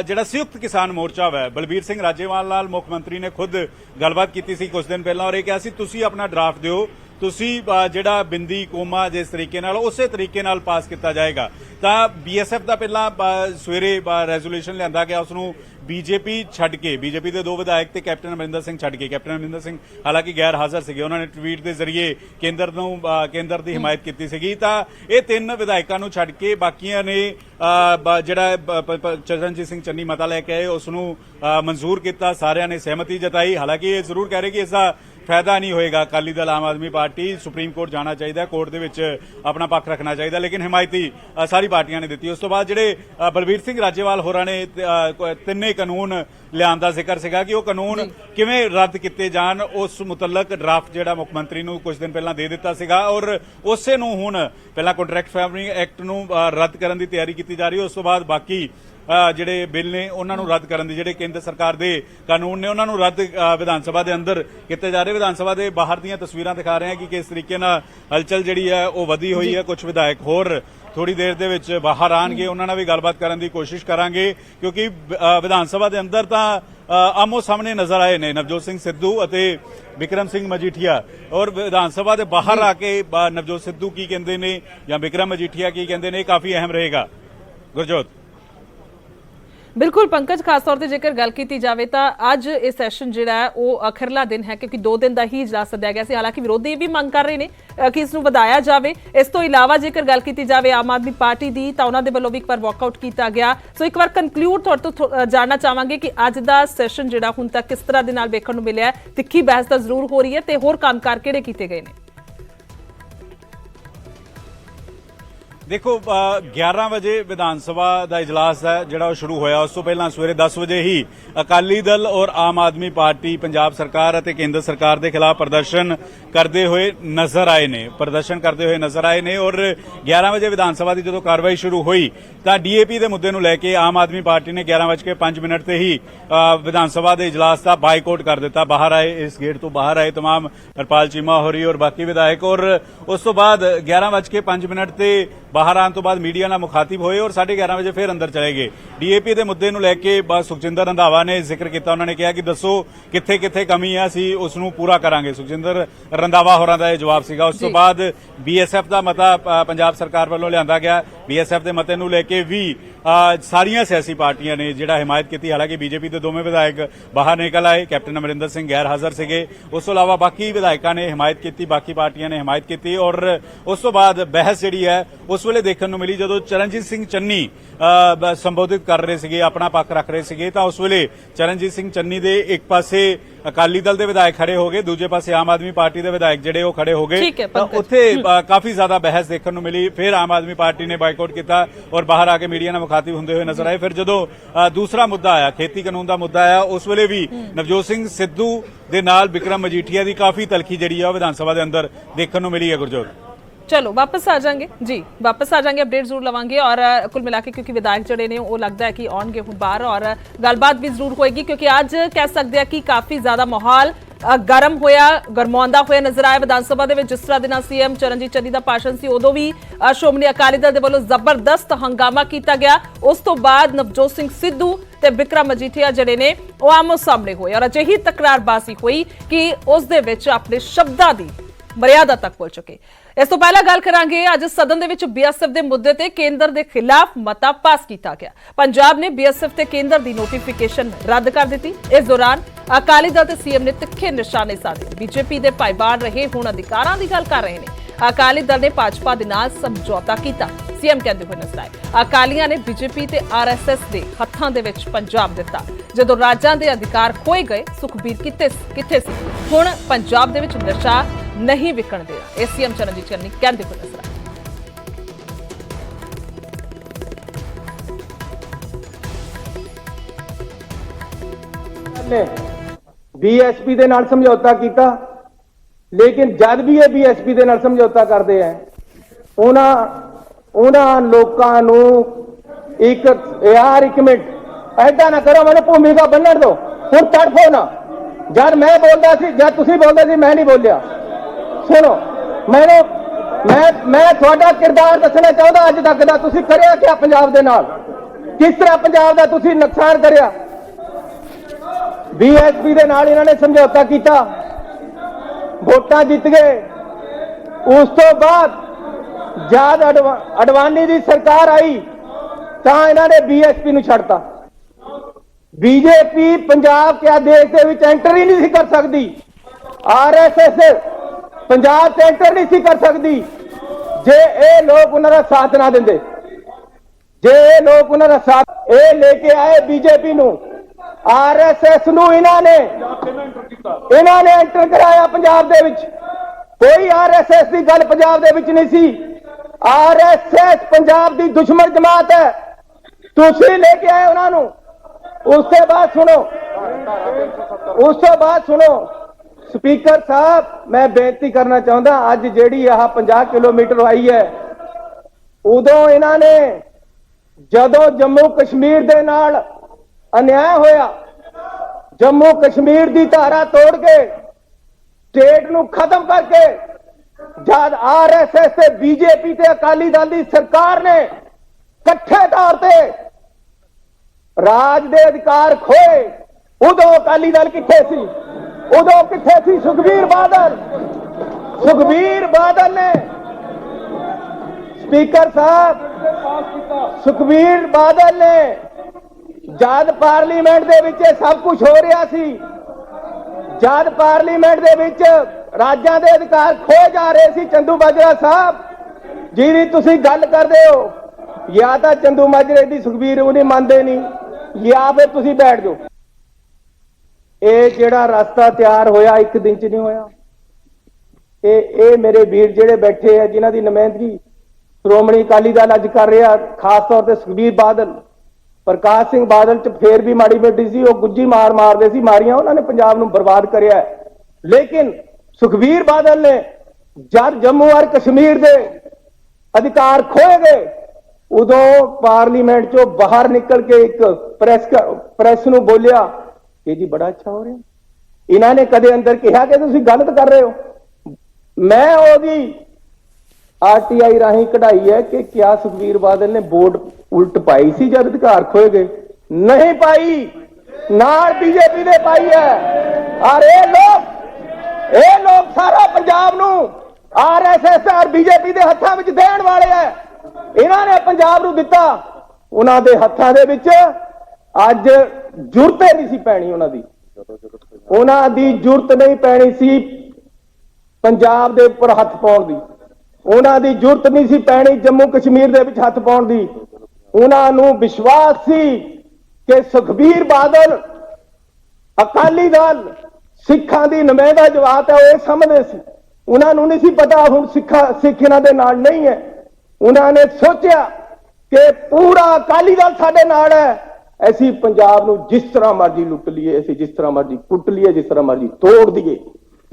ਜਿਹੜਾ ਸੰਯੁਕਤ ਕਿਸਾਨ ਮੋਰਚਾ ਹੈ, ਬਲਬੀਰ ਸਿੰਘ ਰਾਜੇਵਾਲ ਨਾਲ ਮੁੱਖ ਮੰਤਰੀ ਨੇ ਖੁਦ ਗੱਲਬਾਤ ਕੀਤੀ ਸੀ ਕੁਝ ਦਿਨ ਪਹਿਲਾਂ ਔਰ ਇਹ ਕਿਹਾ ਸੀ ਤੁਸੀਂ ਆਪਣਾ ਡਰਾਫਟ ਦਿਓ, ਤੁਸੀਂ ਜਿਹੜਾ ਬਿੰਦੀ ਕੋਮਾ ਜਿਸ ਤਰੀਕੇ ਨਾਲ ਉਸੇ ਤਰੀਕੇ ਨਾਲ ਪਾਸ ਕੀਤਾ ਜਾਏਗਾ। ਤਾਂ ਬੀਐਸਐਫ ਦਾ ਪਹਿਲਾਂ ਸਵੇਰੇ ਰੈਜ਼ੋਲੂਸ਼ਨ ਲਿਆਂਦਾ ਗਿਆ, ਉਸ ਨੂੰ ਬੀਜੇਪੀ ਛੱਡ ਕੇ, ਬੀਜੇਪੀ ਦੇ 2 ਵਿਧਾਇਕ ਤੇ ਕੈਪਟਨ ਅਮਰਿੰਦਰ ਸਿੰਘ ਛੱਡ ਕੇ, ਕੈਪਟਨ ਅਮਰਿੰਦਰ ਸਿੰਘ ਹਾਲਾਂਕਿ ਗੈਰ ਹਾਜ਼ਰ ਸੀਗੇ, ਉਹਨਾਂ ਨੇ ਟਵੀਟ ਦੇ ਜ਼ਰੀਏ ਕੇਂਦਰ ਦੀ ਹਮਾਇਤ ਕੀਤੀ ਸੀਗੀ। ਤਾਂ ਇਹ 3 ਵਿਧਾਇਕਾਂ ਨੂੰ ਛੱਡ ਕੇ ਬਾਕੀਆਂ ਨੇ ਜਿਹੜਾ ਚਰਨਜੀਤ ਸਿੰਘ ਚੰਨੀ ਮਤਾ ਲੈ ਕੇ ਆਏ ਉਸ ਨੂੰ ਮਨਜ਼ੂਰ ਕੀਤਾ, ਸਾਰਿਆਂ ਨੇ ਸਹਿਮਤੀ ਜਤਾਈ। ਹਾਲਾਂਕਿ ਇਹ ਜ਼ਰੂਰ ਕਹਿ ਰਹੇ ਕਿ ਇਸ ਦਾ फायदा नहीं होएगा। अकाली दल आम आदमी पार्टी सुप्रीम कोर्ट जाना चाहिए, कोर्ट दे विच अपना पक्ष रखना चाहिए, लेकिन हिमायती सारी पार्टियां ने दी। उस तो बाद जिहड़े बलबीर सिंह राजेवाल होरां ने तिन्ने कानून लियाउण दा जिक्र सीगा कि वो कानून किवें रद्द किए जाण, उस मुतलक ड्राफ्ट जिहड़ा मुख मंत्री नूं कुछ दिन पहलां दे दित्ता सीगा और उसे नूं हुण पहलां कॉन्ट्रैक्ट फार्मिंग एक्ट नूं रद्द करन दी तैयारी कीती जा रही है। उस तो बाद बाकी ਜਿਹੜੇ ਬਿੱਲ ਨੇ ਉਹਨਾਂ ਨੂੰ ਰੱਦ ਕਰਨ ਦੀ, ਜਿਹੜੇ ਕੇਂਦਰ ਸਰਕਾਰ ਦੇ ਕਾਨੂੰਨ ਨੇ ਉਹਨਾਂ ਨੂੰ ਰੱਦ ਵਿਧਾਨ ਸਭਾ ਦੇ ਅੰਦਰ ਕੀਤੇ ਜਾ ਰਹੇ। ਵਿਧਾਨ ਸਭਾ ਦੇ ਬਾਹਰ ਦੀਆਂ ਤਸਵੀਰਾਂ ਦਿਖਾ ਰਹੇ ਹਾਂ ਕਿ ਕਿਸ ਤਰੀਕੇ ਨਾਲ ਹਲਚਲ ਜਿਹੜੀ ਹੈ ਉਹ ਵਧੀ ਹੋਈ ਹੈ। ਕੁਝ ਵਿਧਾਇਕ ਹੋਰ ਥੋੜੀ ਦੇਰ ਦੇ ਵਿੱਚ ਬਾਹਰ ਆਣਗੇ, ਉਹਨਾਂ ਨਾਲ ਵੀ ਗੱਲਬਾਤ ਕਰਨ ਦੀ ਕੋਸ਼ਿਸ਼ ਕਰਾਂਗੇ, ਕਿਉਂਕਿ ਵਿਧਾਨ ਸਭਾ ਦੇ ਅੰਦਰ ਤਾਂ ਆਮੋ ਸਾਹਮਣੇ ਨਜ਼ਰ ਆਏ ਨੇ ਨਵਜੋਤ ਸਿੰਘ ਸਿੱਧੂ ਅਤੇ ਬਿਕਰਮ ਸਿੰਘ ਮਜੀਠੀਆ। ਔਰ ਵਿਧਾਨ ਸਭਾ ਦੇ ਬਾਹਰ ਆ ਕੇ ਨਵਜੋਤ ਸਿੱਧੂ ਕੀ ਕਹਿੰਦੇ ਨੇ ਜਾਂ ਬਿਕਰਮ ਮਜੀਠੀਆ ਕੀ ਕਹਿੰਦੇ ਨੇ, ਕਾਫੀ ਅਹਿਮ ਰਹੇਗਾ। ਗੁਰਜੋਤ बिल्कुल पंकज, खास तौर पर जेकर गल की जाए तो अज यह सैशन जो अखिरला दिन है, क्योंकि 2 दिन का ही इजलास सद्या गया। हालांकि विरोधी भी मंग कर रहे हैं कि इसनूं वधाया जाए। इस तो इलावा जेकर गल की जाए आम आदमी पार्टी की, तो उन्होंने वालों भी एक बार वॉकआउट किया गया। सो एक बार कंक्लूड तुहाडे तो जानना चाहांगे कि अज का सैशन जो हुण तक किस तरह के नाल वेखण नूं मिलिया। तिखी बहस तो जरूर हो रही है, तो होर कामकार किहड़े कीते गए ने? देखो 11 बजे विधान सभा का इजलास है जिहड़ा शुरू होया। उस तो पहला सवेरे 10 बजे ही अकाली दल और आम आदमी पार्टी पंजाब सरकार और केंद्र सरकार के खिलाफ प्रदर्शन करते हुए नजर आए ने और 11 बजे विधान सभा की जो कार्रवाई शुरू हुई तो DAP के मुद्दे नूं लैके आम आदमी पार्टी ने 11:05 से ही विधान सभा के इजलास का बाइकआउट कर दिता। बाहर आए, इस गेट तो बाहर आए तमाम हरपाल चीमा होरी और बाकी विधायक, और उस तो बाद 11:05 से बाहर आने तो बाद मीडिया नाल मुखातिब होए और 11:30 बजे फिर अंदर चले गए। DAP के मुद्दे नूं लैके सुखजिंदर रंधावा ने जिक्र किया। उन्होंने कहा कि दसो कित्थे कित्थे कमी है, असीं उसनूं पूरा करांगे। सुखजिंदर रंधावा होरां दा जवाब सीगा। उस तो बाद BSF का मता पंजाब सरकार वालों लिआंदा गया। BSF के मते नूं लैके भी सारियां सियासी पार्टियां ने जिहड़ा हिमायत की। हालांकि बीजेपी के दोवें विधायक बाहर निकल आए, कैप्टन अमरिंदर सिंह गैर हाजिर सीगे। उस तो इलावा बाकी विधायकों ने हिमायत की, बाकी पार्टियां ने हिमायत की। और उस तो बाद बहस जिहड़ी है उस वेले देखण नूं मिली जदों चरणजीत सिंह चन्नी संबोधित कर रहे थे, अपना पक्ष रख रहे थे, तो उस वेले चरणजीत सिंह चन्नी दे एक पासे अकाली दल के विधायक खड़े हो गए, दूजे पासे आम आदमी पार्टी के विधायक जिहड़े वो खड़े हो गए। तो उत्थे काफी ज्यादा बहस देखने को मिली। फिर आम आदमी पार्टी ने बाइकआउट किया और बाहर आके मीडिया नाल मुखातिब होंदे हुए नजर आए। फिर जदों दूसरा मुद्दा आया, खेती कानून का मुद्दा आया, उस वेले भी नवजोत सिंह सिद्धू दे नाल बिक्रम मजीठिया की काफी तलखी जिहड़ी है विधान सभा के अंदर देखने को मिली है। गुरजोत चलो वापस आ जाएंगे जी, वापस आ जाएंगे, अपडेट जरूर लवांगे। और कुल मिला के क्योंकि विधायक जड़े ने वो लगता है कि आउणगे हुण बाहर और गलबात भी जरूर होएगी, क्योंकि अज कह सकते हैं कि काफ़ी ज़्यादा माहौल गरम होया, गरमाउंदा होया नजर आया विधान सभा दे विच। जिस तरह दे नाल सीएम चरणजीत चन्नी दा भाषण सी, उदों भी श्रोमणी अकाली दल दे वल्लों जबरदस्त हंगामा किया गया। उस तो बाद नवजोत सिंह सिद्धू ते बिक्रम मजीठिया जड़े ने वो आमो सामने होए और अजिही तकरारबाजी हुई कि उस दे विच अपने शब्दां दी मर्यादा तक पहुंच चुके। इस तो पहला गल करांगे, अज सदन दे विच BSF दे मुद्दे ते केंद्र दे खिलाफ मता पास किया गया। पंजाब ने BSF ते केंद्र दी नोटिफिकेशन रद्द कर दी। इस दौरान अकाली दल ते सीएम ने तिखे निशाने साधे। बीजेपी दे भाईवाल रहे हुण अधिकारां दी गल कर रहे हैं। अकाली दल ने भाजपा दे नाल समझौता किया, सीएम कहते हुए नजर आए। अकालियां ने बीजेपी ते RSS दे हत्थां दे विच पंजाब दिता। जदों राज्यां दे अधिकार खोए गए, सुखबीर कित्थे सी? हुण पंजाब दे विच नशा नहीं विकण देना, सीएम चरणजीत चन्नी कहते हुए नजर आए। ने BSP ਦੇ ਨਾਲ ਸਮਝੌਤਾ ਕੀਤਾ, ਲੇਕਿਨ ਜਦ ਵੀ ਇਹ BSP ਦੇ ਨਾਲ ਸਮਝੌਤਾ ਕਰਦੇ ਆ ਉਹਨਾਂ ਲੋਕਾਂ ਨੂੰ ਇੱਕ ਮਿੰਟ ਐਦਾਂ ਨਾ ਕਰੋ, ਮੈਨੂੰ ਭੂਮਿਕਾ ਬੰਨਣ ਦਿਓ। ਹੁਣ ਤੜਫੋ ਨਾ। ਜਦ ਮੈਂ ਬੋਲਦਾ ਸੀ, ਜਦ ਤੁਸੀਂ ਬੋਲਦੇ ਸੀ, ਮੈਂ ਨਹੀਂ ਬੋਲਿਆ। ਸੁਣੋ, ਮੈਂ ਤੁਹਾਡਾ ਕਿਰਦਾਰ ਦੱਸਣਾ ਚਾਹੁੰਦਾ। ਅੱਜ ਤੱਕ ਦਾ ਤੁਸੀਂ ਕਰਿਆ ਕਿਆ ਪੰਜਾਬ ਦੇ ਨਾਲ? ਕਿਸ ਤਰ੍ਹਾਂ ਪੰਜਾਬ ਦਾ ਤੁਸੀਂ ਨੁਕਸਾਨ ਕਰਿਆ? BSP ਦੇ ਨਾਲ ਇਹਨਾਂ ਨੇ ਸਮਝੌਤਾ ਕੀਤਾ, ਵੋਟਾਂ ਜਿੱਤ ਗਏ। ਉਸ ਤੋਂ ਬਾਅਦ ਜਦ ਅਡਵਾਨੀ ਦੀ ਸਰਕਾਰ ਆਈ ਤਾਂ ਇਹਨਾਂ ਨੇ BSP ਨੂੰ ਛੱਡਤਾ। BJP ਪੰਜਾਬ ਕਿਆ ਦੇਸ਼ ਦੇ ਵਿੱਚ ਐਂਟਰ ਹੀ ਨਹੀਂ ਸੀ ਕਰ ਸਕਦੀ। RSS ਪੰਜਾਬ 'ਚ ਐਂਟਰ ਨਹੀਂ ਸੀ ਕਰ ਸਕਦੀ ਜੇ ਇਹ ਲੋਕ ਉਹਨਾਂ ਦਾ ਸਾਥ ਨਾ ਦਿੰਦੇ। ਜੇ ਇਹ ਲੋਕ ਉਹਨਾਂ ਦਾ ਸਾਥ ਇਹ ਲੈ ਕੇ ਆਏ BJP ਨੂੰ, RSS ਨੂੰ ਇਹਨਾਂ ਨੇ ਇਹਨਾਂ ਨੇ ਐਂਟਰ ਕਰਾਇਆ ਪੰਜਾਬ ਦੇ ਵਿੱਚ। ਕੋਈ ਆਰਐਸਐਸ ਦੀ ਗੱਲ ਪੰਜਾਬ ਦੇ ਵਿੱਚ ਨਹੀਂ ਸੀ। ਆਰਐਸਐਸ ਪੰਜਾਬ ਦੀ ਦੁਸ਼ਮਣ ਜਮਾਤ ਹੈ, ਤੁਸੀਂ ਲੈ ਕੇ ਆਏ ਉਹਨਾਂ ਨੂੰ। ਉਸ ਤੋਂ ਬਾਅਦ ਸੁਣੋ ਸਪੀਕਰ ਸਾਹਿਬ, ਮੈਂ ਬੇਨਤੀ ਕਰਨਾ ਚਾਹੁੰਦਾ, ਅੱਜ ਜਿਹੜੀ ਆਹ 50 ਕਿਲੋਮੀਟਰ ਆਈ ਹੈ, ਉਦੋਂ ਇਹਨਾਂ ਨੇ ਜਦੋਂ ਜੰਮੂ ਕਸ਼ਮੀਰ ਦੇ ਨਾਲ ਅਨਿਆਏ ਹੋਇਆ, ਜੰਮੂ ਕਸ਼ਮੀਰ ਦੀ ਧਾਰਾ ਤੋੜ ਕੇ ਸਟੇਟ ਨੂੰ ਖਤਮ ਕਰਕੇ, ਜਦ ਆਰਐਸਐਸ ਤੇ ਬੀਜੇਪੀ ਤੇ ਅਕਾਲੀ ਦਲ ਦੀ ਸਰਕਾਰ ਨੇ ਇਕੱਠੇ ਤੌਰ ਤੇ ਰਾਜ ਦੇ ਅਧਿਕਾਰ ਖੋਏ, ਉਦੋਂ ਅਕਾਲੀ ਦਲ ਕਿੱਥੇ ਸੀ? ਉਦੋਂ ਕਿੱਥੇ ਸੀ ਸੁਖਬੀਰ ਬਾਦਲ? ਸੁਖਬੀਰ ਬਾਦਲ ਨੇ, ਸਪੀਕਰ ਸਾਹਿਬ, ਸੁਖਬੀਰ ਬਾਦਲ ਨੇ ਜਦ ਪਾਰਲੀਮੈਂਟ ਦੇ ਵਿੱਚ ਇਹ ਸਭ ਕੁਝ ਹੋ ਰਿਹਾ ਸੀ, ਜਦ ਪਾਰਲੀਮੈਂਟ ਦੇ ਵਿੱਚ ਰਾਜਾਂ ਦੇ ਅਧਿਕਾਰ ਖੋਏ ਜਾ ਰਹੇ ਸੀ, ਚੰਦੂ ਮਾਜਰਾ ਸਾਹਿਬ ਜਿਹਦੀ ਤੁਸੀਂ ਗੱਲ ਕਰਦੇ ਹੋ, ਜਾਂ ਤਾਂ ਚੰਦੂ ਮਾਜਰੇ ਦੀ ਸੁਖਬੀਰ ਉਹ ਨਹੀਂ ਮੰਨਦੇ ਨਹੀਂ, ਜਾਂ ਫਿਰ ਤੁਸੀਂ ਬੈਠ ਜਾਓ। ਇਹ ਜਿਹੜਾ ਰਸਤਾ ਤਿਆਰ ਹੋਇਆ ਇੱਕ ਦਿਨ ਚ ਨਹੀਂ ਹੋਇਆ। ਇਹ ਮੇਰੇ ਵੀਰ ਜਿਹੜੇ ਬੈਠੇ ਆ, ਜਿਨ੍ਹਾਂ ਦੀ ਨੁਮਾਇੰਦਗੀ ਸ਼੍ਰੋਮਣੀ ਅਕਾਲੀ ਦਲ ਅੱਜ ਕਰ ਰਿਹਾ, ਖਾਸ ਤੌਰ ਤੇ ਸੁਖਬੀਰ ਬਾਦਲ, ਪ੍ਰਕਾਸ਼ ਸਿੰਘ ਬਾਦਲ ਚ ਫੇਰ ਵੀ ਮਾੜੀ ਮੋਟੀ ਸੀ, ਉਹ ਗੁੱਜੀ ਮਾਰਦੇ ਸੀ, ਮਾਰੀਆਂ ਉਹਨਾਂ ਨੇ ਪੰਜਾਬ ਨੂੰ ਬਰਬਾਦ ਕਰਿਆ। ਲੇਕਿਨ ਸੁਖਬੀਰ ਬਾਦਲ ਨੇ ਜਦ ਜੰਮੂ ਔਰ ਕਸ਼ਮੀਰ ਦੇ ਅਧਿਕਾਰ ਖੋਏ ਗਏ, ਉਦੋਂ ਪਾਰਲੀਮੈਂਟ ਚੋਂ ਬਾਹਰ ਨਿਕਲ ਕੇ ਇੱਕ ਪ੍ਰੈਸ ਨੂੰ ਬੋਲਿਆ ਕਿ ਜੀ ਬੜਾ ਅੱਛਾ ਹੋ ਰਿਹਾ। ਇਹਨਾਂ ਨੇ ਕਦੇ ਅੰਦਰ ਕਿਹਾ ਕਿ ਤੁਸੀਂ ਗਲਤ ਕਰ ਰਹੇ ਹੋ? ਮੈਂ ਉਹਦੀ ਆਰਟੀਆਈ ਰਾਹੀਂ ਕਢਾਈ ਹੈ ਕਿ ਕਿਆ ਸੁਖਬੀਰ ਬਾਦਲ ਨੇ ਵੋਟ ਉਲਟ ਪਾਈ ਸੀ ਜਦ ਅਧਿਕਾਰ ਖੋਏ ਗਏ? ਨਹੀਂ ਪਾਈ, ਨਾਲ ਬੀਜੇਪੀ ਦੇ ਪਾਈ ਹੈ। ਔਰ ਇਹ ਲੋਕ ਸਾਰਾ ਪੰਜਾਬ ਨੂੰ ਆਰਐਸਐਸ ਔਰ ਬੀਜੇਪੀ ਦੇ ਹੱਥਾਂ ਵਿੱਚ ਦੇਣ ਵਾਲੇ ਹੈ। ਇਹਨਾਂ ਨੇ ਪੰਜਾਬ ਨੂੰ ਦਿੱਤਾ, ਉਹਨਾਂ ਦੇ ਹੱਥਾਂ ਦੇ ਵਿੱਚ ਅੱਜ ਜੁਰਤ ਨਹੀਂ ਸੀ ਪੈਣੀ, ਉਹਨਾਂ ਦੀ ਜੁਰਤ ਨਹੀਂ ਪੈਣੀ ਸੀ ਪੰਜਾਬ ਦੇ ਉੱਪਰ ਹੱਥ ਪਾਉਣ ਦੀ, ਉਹਨਾਂ ਦੀ ਜੁਰਤ ਨਹੀਂ ਸੀ ਪੈਣੀ ਜੰਮੂ ਕਸ਼ਮੀਰ ਦੇ ਵਿੱਚ ਹੱਥ ਪਾਉਣ ਦੀ। ਉਹਨਾਂ ਨੂੰ ਵਿਸ਼ਵਾਸ ਸੀ ਕਿ ਸੁਖਬੀਰ ਬਾਦਲ, ਅਕਾਲੀ ਦਲ ਸਿੱਖਾਂ ਦੀ ਨੁਮਾਇੰਦਾ ਜਮਾਤ ਹੈ, ਉਹ ਇਹ ਸਮਝਦੇ ਸੀ। ਉਹਨਾਂ ਨੂੰ ਨਹੀਂ ਸੀ ਪਤਾ ਹੁਣ ਸਿੱਖ ਇਹਨਾਂ ਦੇ ਨਾਲ ਨਹੀਂ ਹੈ। ਉਹਨਾਂ ਨੇ ਸੋਚਿਆ ਕਿ ਪੂਰਾ ਅਕਾਲੀ ਦਲ ਸਾਡੇ ਨਾਲ ਹੈ, ਅਸੀਂ ਪੰਜਾਬ ਨੂੰ ਜਿਸ ਤਰ੍ਹਾਂ ਮਰਜ਼ੀ ਲੁੱਟ ਲਈਏ, ਅਸੀਂ ਜਿਸ ਤਰ੍ਹਾਂ ਮਰਜ਼ੀ ਕੁੱਟ ਲਈਏ, ਜਿਸ ਤਰ੍ਹਾਂ ਮਰਜ਼ੀ ਤੋੜ ਦਈਏ,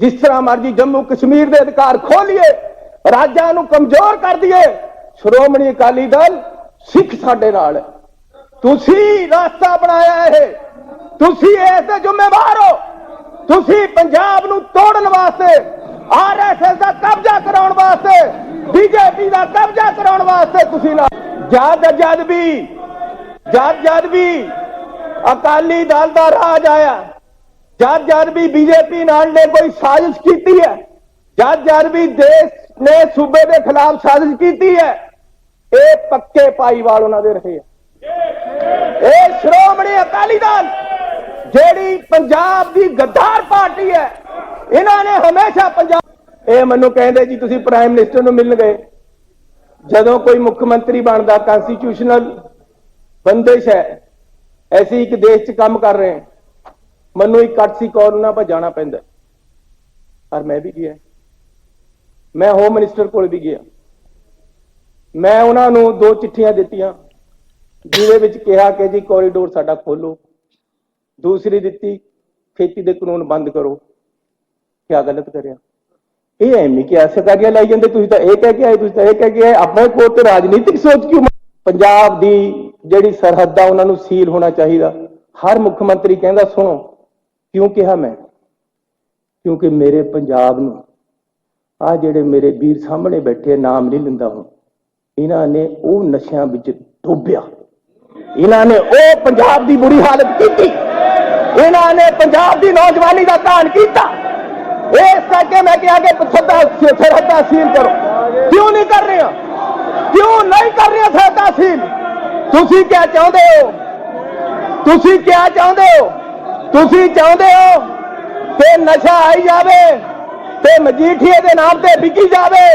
ਜਿਸ ਤਰ੍ਹਾਂ ਮਰਜ਼ੀ ਜੰਮੂ ਕਸ਼ਮੀਰ ਦੇ ਅਧਿਕਾਰ ਖੋਹ ਲਈਏ, ਰਾਜਾਂ ਨੂੰ ਕਮਜ਼ੋਰ ਕਰ ਦਈਏ, ਸ਼੍ਰੋਮਣੀ ਅਕਾਲੀ ਦਲ ਸਿੱਖ ਸਾਡੇ ਨਾਲ ਹੈ। ਤੁਸੀਂ ਰਸਤਾ ਬਣਾਇਆ ਇਹ, ਤੁਸੀਂ ਇਸ ਦੇ ਜ਼ਿੰਮੇਵਾਰ ਹੋ। ਤੁਸੀਂ ਪੰਜਾਬ ਨੂੰ ਤੋੜਨ ਵਾਸਤੇ, ਆਰਐਸਐਸ ਦਾ ਕਬਜ਼ਾ ਕਰਾਉਣ ਵਾਸਤੇ, ਬੀਜੇਪੀ ਦਾ ਕਬਜ਼ਾ ਕਰਾਉਣ ਵਾਸਤੇ ਤੁਸੀਂ ਨਾ ਜਦ ਵੀ ਅਕਾਲੀ ਦਲ ਦਾ ਰਾਜ ਆਇਆ, ਜਦ ਵੀ ਬੀਜੇਪੀ ਨਾਲ ਨੇ ਕੋਈ ਸਾਜ਼ਿਸ਼ ਕੀਤੀ ਹੈ, ਜਦ ਵੀ ਦੇਸ਼ ਨੇ ਸੂਬੇ ਦੇ ਖਿਲਾਫ ਸਾਜ਼ਿਸ਼ ਕੀਤੀ ਹੈ, ਇਹ ਪੱਕੇ ਪਾਈਵਾਲ ਉਹਨਾਂ ਦੇ ਰਹੇ ਆ। ਇਹ ਸ਼੍ਰੋਮਣੀ ਅਕਾਲੀ ਦਲ ਜਿਹੜੀ ਪੰਜਾਬ ਦੀ ਗੱਦਾਰ ਪਾਰਟੀ ਹੈ, ਇਹਨਾਂ ਨੇ ਹਮੇਸ਼ਾ ਪੰਜਾਬ। ਇਹ ਮੈਨੂੰ ਕਹਿੰਦੇ ਜੀ ਤੁਸੀਂ ਪ੍ਰਾਈਮ ਮਿਨਿਸਟਰ ਨੂੰ ਮਿਲਣ ਗਏ। ਜਦੋਂ ਕੋਈ ਮੁੱਖ ਮੰਤਰੀ ਬਣਦਾ, ਕਨਸਟੀਟਿਊਸ਼ਨਲ ਬੰਦਿਸ਼ ਹੈ, ਐਸੀ ਇੱਕ ਦੇਸ਼ 'ਚ ਕੰਮ ਕਰ ਰਹੇ ਹਾਂ, ਮੈਨੂੰ ਇੱਕ ਕੱਟਸੀ ਕਾਲ ਉਹਨਾਂ ਪਰ ਜਾਣਾ ਪੈਂਦਾ। ਪਰ ਮੈਂ ਵੀ ਗਿਆ, ਮੈਂ ਹੋਮ ਮਿਨਿਸਟਰ ਕੋਲ ਵੀ ਗਿਆ, ਮੈਂ ਉਹਨਾਂ ਨੂੰ 2 ਚਿੱਠੀਆਂ ਦਿੱਤੀਆਂ ਜਿਹਦੇ ਵਿੱਚ ਕਿਹਾ ਕਿ ਜੀ ਕੋਰੀਡੋਰ ਸਾਡਾ ਖੋਲੋ, ਦੂਸਰੀ ਦਿੱਤੀ ਖੇਤੀ ਦੇ ਕਾਨੂੰਨ ਬੰਦ ਕਰੋ। ਕਿਆ ਗਲਤ ਕਰਿਆ? ਇਹ ਐਵੇਂ ਕਿਹਾ ਸਰਕਾਰੀਆਂ ਲਾਈ ਜਾਂਦੇ, ਤੁਸੀਂ ਤਾਂ ਇਹ ਕਹਿ ਕੇ ਆਏ, ਤੁਸੀਂ ਤਾਂ ਇਹ ਕਹਿ ਕੇ ਆਏ। ਆਪਣੇ ਕੋਲ ਤੇ ਰਾਜਨੀਤਿਕ ਸੋਚ ਕਿਉਂ? ਪੰਜਾਬ ਦੀ ਜਿਹੜੀ ਸਰਹੱਦ ਆ ਉਹਨਾਂ ਨੂੰ ਸੀਲ ਹੋਣਾ ਚਾਹੀਦਾ। ਹਰ ਮੁੱਖ ਮੰਤਰੀ ਕਹਿੰਦਾ ਸੁਣੋ, ਕਿਉਂ ਕਿਹਾ ਮੈਂ? ਕਿਉਂਕਿ ਮੇਰੇ ਪੰਜਾਬ ਨੂੰ ਆ ਜਿਹੜੇ ਮੇਰੇ ਵੀਰ ਸਾਹਮਣੇ ਬੈਠੇ, ਨਾਮ ਨਹੀਂ ਲੈਂਦਾ ਹੁਣ, ਇਹਨਾਂ ਨੇ ਉਹ ਨਸ਼ਿਆਂ ਵਿੱਚ ਡੁੱਬਿਆ, ਇਹਨਾਂ ਨੇ ਉਹ ਪੰਜਾਬ ਦੀ ਬੁਰੀ ਹਾਲਤ ਕੀਤੀ, ਇਹਨਾਂ ਨੇ ਪੰਜਾਬ ਦੀ ਨੌਜਵਾਨੀ ਦਾ ਘਾਣ ਕੀਤਾ। ਇਸ ਕਰਕੇ ਮੈਂ ਕਿਹਾ ਕਿ ਸਰਹੱਦਾਂ ਸੀਲ ਕਰੋ। ਕਿਉਂ ਨਹੀਂ ਕਰ ਰਹੇ? ਕਿਉਂ ਨਹੀਂ ਕਰ ਰਹੇ ਸਰਹੱਦਾਂ ਸੀਲ? ਤੁਸੀਂ ਕੀ ਚਾਹੁੰਦੇ ਹੋ? ਤੁਸੀਂ ਕੀ ਚਾਹੁੰਦੇ ਹੋ? ਤੁਸੀਂ ਚਾਹੁੰਦੇ ਹੋ ਕਿ ਨਸ਼ਾ ਆਈ ਜਾਵੇ ਤੇ ਮਜੀਠੀਏ ਦੇ ਨਾਮ ਤੇ ਵਿਕੀ ਜਾਵੇ?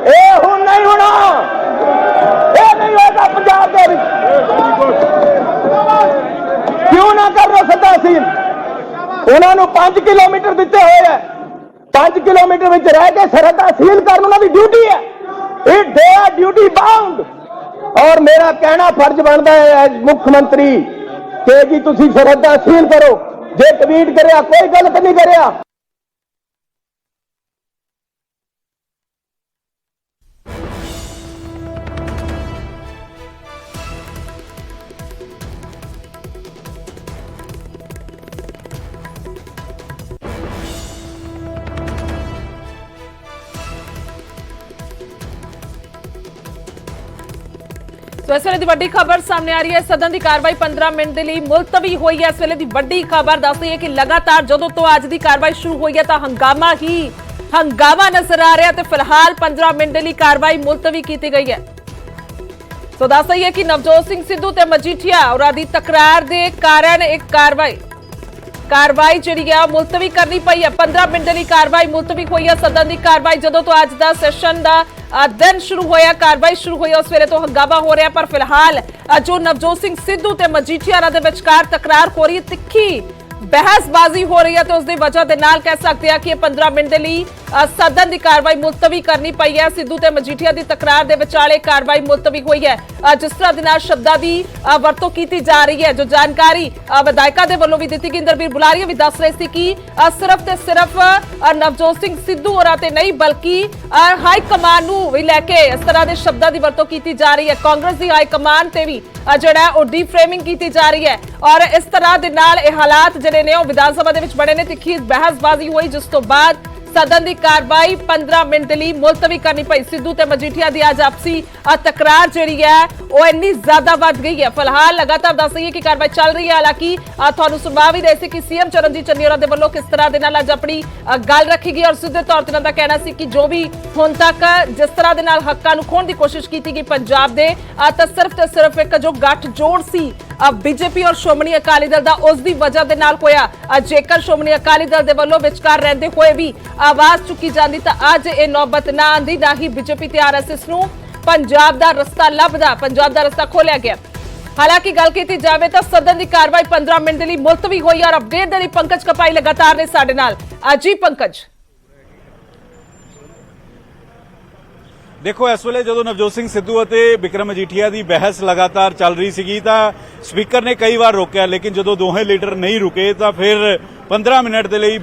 ਇਹ ਹੁਣ ਨਹੀਂ ਹੋਣਾ, ਇਹ ਨਹੀਂ ਹੋਗਾ ਪੰਜਾਬ ਦੇ ਵਿੱਚ। ਕਿਉਂ ਨਾ ਕਰ ਰਹੇ ਸਰਹੱਦਾਂ ਸੀਲ? ਉਹਨਾਂ ਨੂੰ 5 ਕਿਲੋਮੀਟਰ ਦਿੱਤੇ ਹੋਏ ਹੈ। 5 ਕਿਲੋਮੀਟਰ ਵਿੱਚ ਰਹਿ ਕੇ ਸਰਹੱਦਾਂ ਸੀਲ ਕਰਨ ਉਹਨਾਂ ਦੀ ਡਿਊਟੀ ਹੈ। ਇਹ ਦੇ ਆਰ ਡਿਊਟੀ ਬਾਉਂਡ। ਔਰ ਮੇਰਾ ਕਹਿਣਾ ਫਰਜ਼ ਬਣਦਾ ਹੈ ਐਜ਼ ਮੁੱਖ ਮੰਤਰੀ ਕਿ ਜੀ ਤੁਸੀਂ ਸਰਹੱਦਾਂ ਸੀਲ ਕਰੋ। ਜੇ ਟਵੀਟ ਕਰਿਆ ਕੋਈ ਗਲਤ ਨਹੀਂ ਕਰਿਆ। ਸੋ ਇਸ ਵੇਲੇ ਦੀ ਵੱਡੀ ਖਬਰ ਸਾਹਮਣੇ ਆ ਰਹੀ ਹੈ। ਸਦਨ ਦੀ ਕਾਰਵਾਈ 15 ਮਿੰਟ ਦੇ ਲਈ ਮੁਲਤਵੀ ਹੋਈ ਹੈ। ਇਸ ਵੇਲੇ ਦੀ ਵੱਡੀ ਖਬਰ ਦੱਸਦੀ ਹੈ ਕਿ ਲਗਾਤਾਰ ਜਦੋਂ ਤੋਂ ਅੱਜ ਦੀ ਕਾਰਵਾਈ ਸ਼ੁਰੂ ਹੋਈ ਹੈ ਤਾਂ ਹੰਗਾਮਾ ਨਜ਼ਰ ਆ ਰਿਹਾ ਤੇ ਫਿਲਹਾਲ 15 ਮਿੰਟ ਦੇ ਲਈ ਕਾਰਵਾਈ ਮੁਲਤਵੀ ਕੀਤੀ ਗਈ ਹੈ। ਸੋ ਦੱਸ ਰਹੀ ਹੈ ਕਿ ਨਵਜੋਤ ਸਿੰਘ ਸਿੱਧੂ ਤੇ ਮਜੀਠੀਆ ਔਰਾਂ ਦੀ ਤਕਰਾਰ ਦੇ ਕਾਰਨ ਇੱਕ ਕਾਰਵਾਈ ਜਿਹੜੀ ਹੈ ਮੁਲਤਵੀ ਕਰਨੀ ਪਈ ਹੈ। 15 ਮਿੰਟ ਦੇ ਲਈ ਕਾਰਵਾਈ ਮੁਲਤਵੀ ਹੋਈ ਹੈ। ਸਦਨ ਦੀ ਕਾਰਵਾਈ ਜਦੋਂ ਤੋਂ ਅੱਜ ਦਾ ਸੈਸ਼ਨ ਦਾ ਦਿਨ ਸ਼ੁਰੂ ਹੋਇਆ, ਕਾਰਵਾਈ ਸ਼ੁਰੂ ਹੋਈ, ਉਸ ਵੇਲੇ ਤੋਂ ਹੰਗਾਮਾ ਹੋ ਰਿਹਾ। ਪਰ ਫਿਲਹਾਲ ਜੋ ਨਵਜੋਤ ਸਿੰਘ ਸਿੱਧੂ ਤੇ ਮਜੀਠੀਆ ਦੇ ਵਿਚਕਾਰ ਤਕਰਾਰ ਹੋ ਰਹੀ ਹੈ, ਤਿੱਖੀ ਬਹਿਸਬਾਜ਼ੀ ਹੋ ਰਹੀ ਹੈ ਤੇ ਉਸ ਦੀ ਵਜ੍ਹਾ ਦੇ ਨਾਲ ਕਹਿ ਸਕਦੇ ਆ ਕਿ ਇਹ 15 ਮਿੰਟ ਦੇ ਲਈ ਸਦਨ ਦੀ ਕਾਰਵਾਈ ਮੁਲਤਵੀ ਕਰਨੀ ਪਈ ਹੈ। ਸਿੱਧੂ ਤੇ ਮਜੀਠੀਆ ਦੀ ਤਕਰਾਰ ਦੇ ਵਿਚਾਲੇ ਕਾਰਵਾਈ ਮੁਲਤਵੀ ਹੋਈ ਹੈ। ਜਿਸ ਤਰ੍ਹਾਂ ਦੇ ਨਾਲ ਸ਼ਬਦਾਂ ਦੀ ਵਰਤੋਂ ਕੀਤੀ ਜਾ ਰਹੀ ਹੈ, ਜੋ ਜਾਣਕਾਰੀ ਵਿਧਾਇਕਾਂ ਦੇ ਵੱਲੋਂ ਵੀ ਦਿੱਤੀ ਗਈ, ਇੰਦਰਵੀਰ ਬੁਲਾਰੀਆ ਵੀ ਦੱਸ ਰਹੇ ਸੀ ਕਿ ਸਿਰਫ ਤੇ ਸਿਰਫ ਨਵਜੋਤ ਸਿੰਘ ਸਿੱਧੂ ਹੋਰਾਂ ਤੇ ਨਹੀਂ ਬਲਕਿ ਹਾਈ ਕਮਾਨ ਨੂੰ ਵੀ ਲੈ ਕੇ ਇਸ ਤਰ੍ਹਾਂ ਦੇ ਸ਼ਬਦਾਂ ਦੀ ਵਰਤੋਂ ਕੀਤੀ ਜਾ ਰਹੀ ਹੈ। ਕਾਂਗਰਸ ਦੀ ਹਾਈ ਕਮਾਨ ਤੇ ਵੀ ਜਿਹੜਾ ਉਹ ਡੀਪ ਫਰੇਮਿੰਗ ਕੀਤੀ ਜਾ ਰਹੀ ਹੈ ਔਰ ਇਸ ਤਰ੍ਹਾਂ ਦੇ ਨਾਲ ਇਹ ਹਾਲਾਤ ਜਿਹੜੇ ਨੇ ਉਹ ਵਿਧਾਨ ਸਭਾ ਦੇ ਵਿੱਚ ਬਣੇ ਨੇ। ਤਿੱਖੀ ਬਹਿਸਬਾਜ਼ੀ ਹੋਈ ਜਿਸ ਤੋਂ ਬਾਅਦ ਸਦਨ ਦੀ ਕਾਰਵਾਈ 15 ਮਿੰਟ ਲਈ ਮੁਲਤਵੀ ਕਰਨੀ ਪਈ। ਸਿੱਧੂ ਤੇ ਮਜੀਠੀਆ ਦੀ ਅੱਜ ਆਪਸੀ ਤਕਰਾਰ ਜਿਹੜੀ ਹੈ ਉਹ ਇੰਨੀ ਜ਼ਿਆਦਾ ਵੱਧ ਗਈ ਹੈ। ਫਿਲਹਾਲ ਲਗਾਤਾਰ ਦੱਸ ਰਹੀ ਹੈ ਕਿ ਕਾਰਵਾਈ ਚੱਲ ਰਹੀ ਹੈ। ਹਾਲਾਂਕਿ ਤੁਹਾਨੂੰ ਸੁਣਾ ਵੀ ਰਹੇ ਸੀ ਕਿ ਸੀਐਮ ਚਰਨਜੀਤ ਚੰਨੀ ਹੋਰਾਂ ਦੇ ਵੱਲੋਂ ਕਿਸ ਤਰ੍ਹਾਂ ਦੇ ਨਾਲ ਅੱਜ ਆਪਣੀ ਗੱਲ ਰੱਖੀ ਗਈ ਔਰ ਸਿੱਧੇ ਤੌਰ ਤੇ ਉਹਨਾਂ ਦਾ ਕਹਿਣਾ ਸੀ ਕਿ ਜੋ ਵੀ ਹੁਣ ਤੱਕ ਜਿਸ ਤਰ੍ਹਾਂ ਦੇ ਨਾਲ ਹੱਕਾਂ ਨੂੰ ਖੋਹਣ ਦੀ ਕੋਸ਼ਿਸ਼ ਕੀਤੀ ਗਈ ਪੰਜਾਬ ਦੇ ਤਾਂ ਸਿਰਫ ਤੇ ਸਿਰਫ ਇੱਕ ਜੋ ਗੱਠ ਜੋੜ ਸੀ ਬੀਜੇਪੀ ਔਰ ਸ਼੍ਰੋਮਣੀ ਅਕਾਲੀ ਦਲ ਦਾ, ਉਸ ਦੀ ਵਜ੍ਹਾ ਦੇ ਨਾਲ ਹੋਇਆ। ਜੇਕਰ ਸ਼੍ਰੋਮਣੀ ਅਕਾਲੀ ਦਲ ਦੇ ਵੱਲੋਂ ਵਿਚਕਾਰ ਰਹਿੰਦੇ ਹੋਏ ਵੀ ਆਵਾਜ਼ ਚੁੱਕੀ ਜਾਂਦੀ ਤਾਂ ਅੱਜ ਇਹ ਨੌਬਤ ਨਾ ਆਂਦੀ, ਨਾ ਹੀ ਬੀਜੇਪੀ ਤੇ ਆਰਐਸਐਸ ਨੂੰ ਪੰਜਾਬ ਦਾ ਰਸਤਾ ਲੱਭਦਾ, ਪੰਜਾਬ ਦਾ ਰਸਤਾ ਖੋਲਿਆ ਗਿਆ। ਹਾਲਾਂਕਿ ਗੱਲ ਕੀਤੀ ਜਾਵੇ ਤਾਂ ਸਦਨ ਦੀ ਕਾਰਵਾਈ 15 ਮਿੰਟ ਦੇ ਲਈ ਮੁਲਤਵੀ ਹੋਈ ਔਰ ਅਪਡੇਟ ਦੇ ਲਈ ਪੰਕਜ ਕਪਾਈ ਲਗਾਤਾਰ ਨੇ ਸਾਡੇ ਨਾਲ। ਜੀ ਪੰਕਜ, ਦੇਖੋ ਇਸ ਵੇਲੇ ਜਦੋਂ ਨਵਜੋਤ ਸਿੰਘ ਸਿੱਧੂ ਅਤੇ ਬਿਕਰਮ ਮਜੀਠੀਆ ਦੀ ਬਹਿਸ ਲਗਾਤਾਰ ਚੱਲ ਰਹੀ ਸੀਗੀ ਤਾਂ ਸਪੀਕਰ ਨੇ ਕਈ ਵਾਰ ਰੋਕਿਆ, ਲੇਕਿਨ ਜਦੋਂ ਦੋਹੇ ਲੀਡਰ ਨਹੀਂ ਰੁਕੇ ਤਾਂ ਫਿਰ 15 ਮਿੰਟ ਦੇ ਲਈ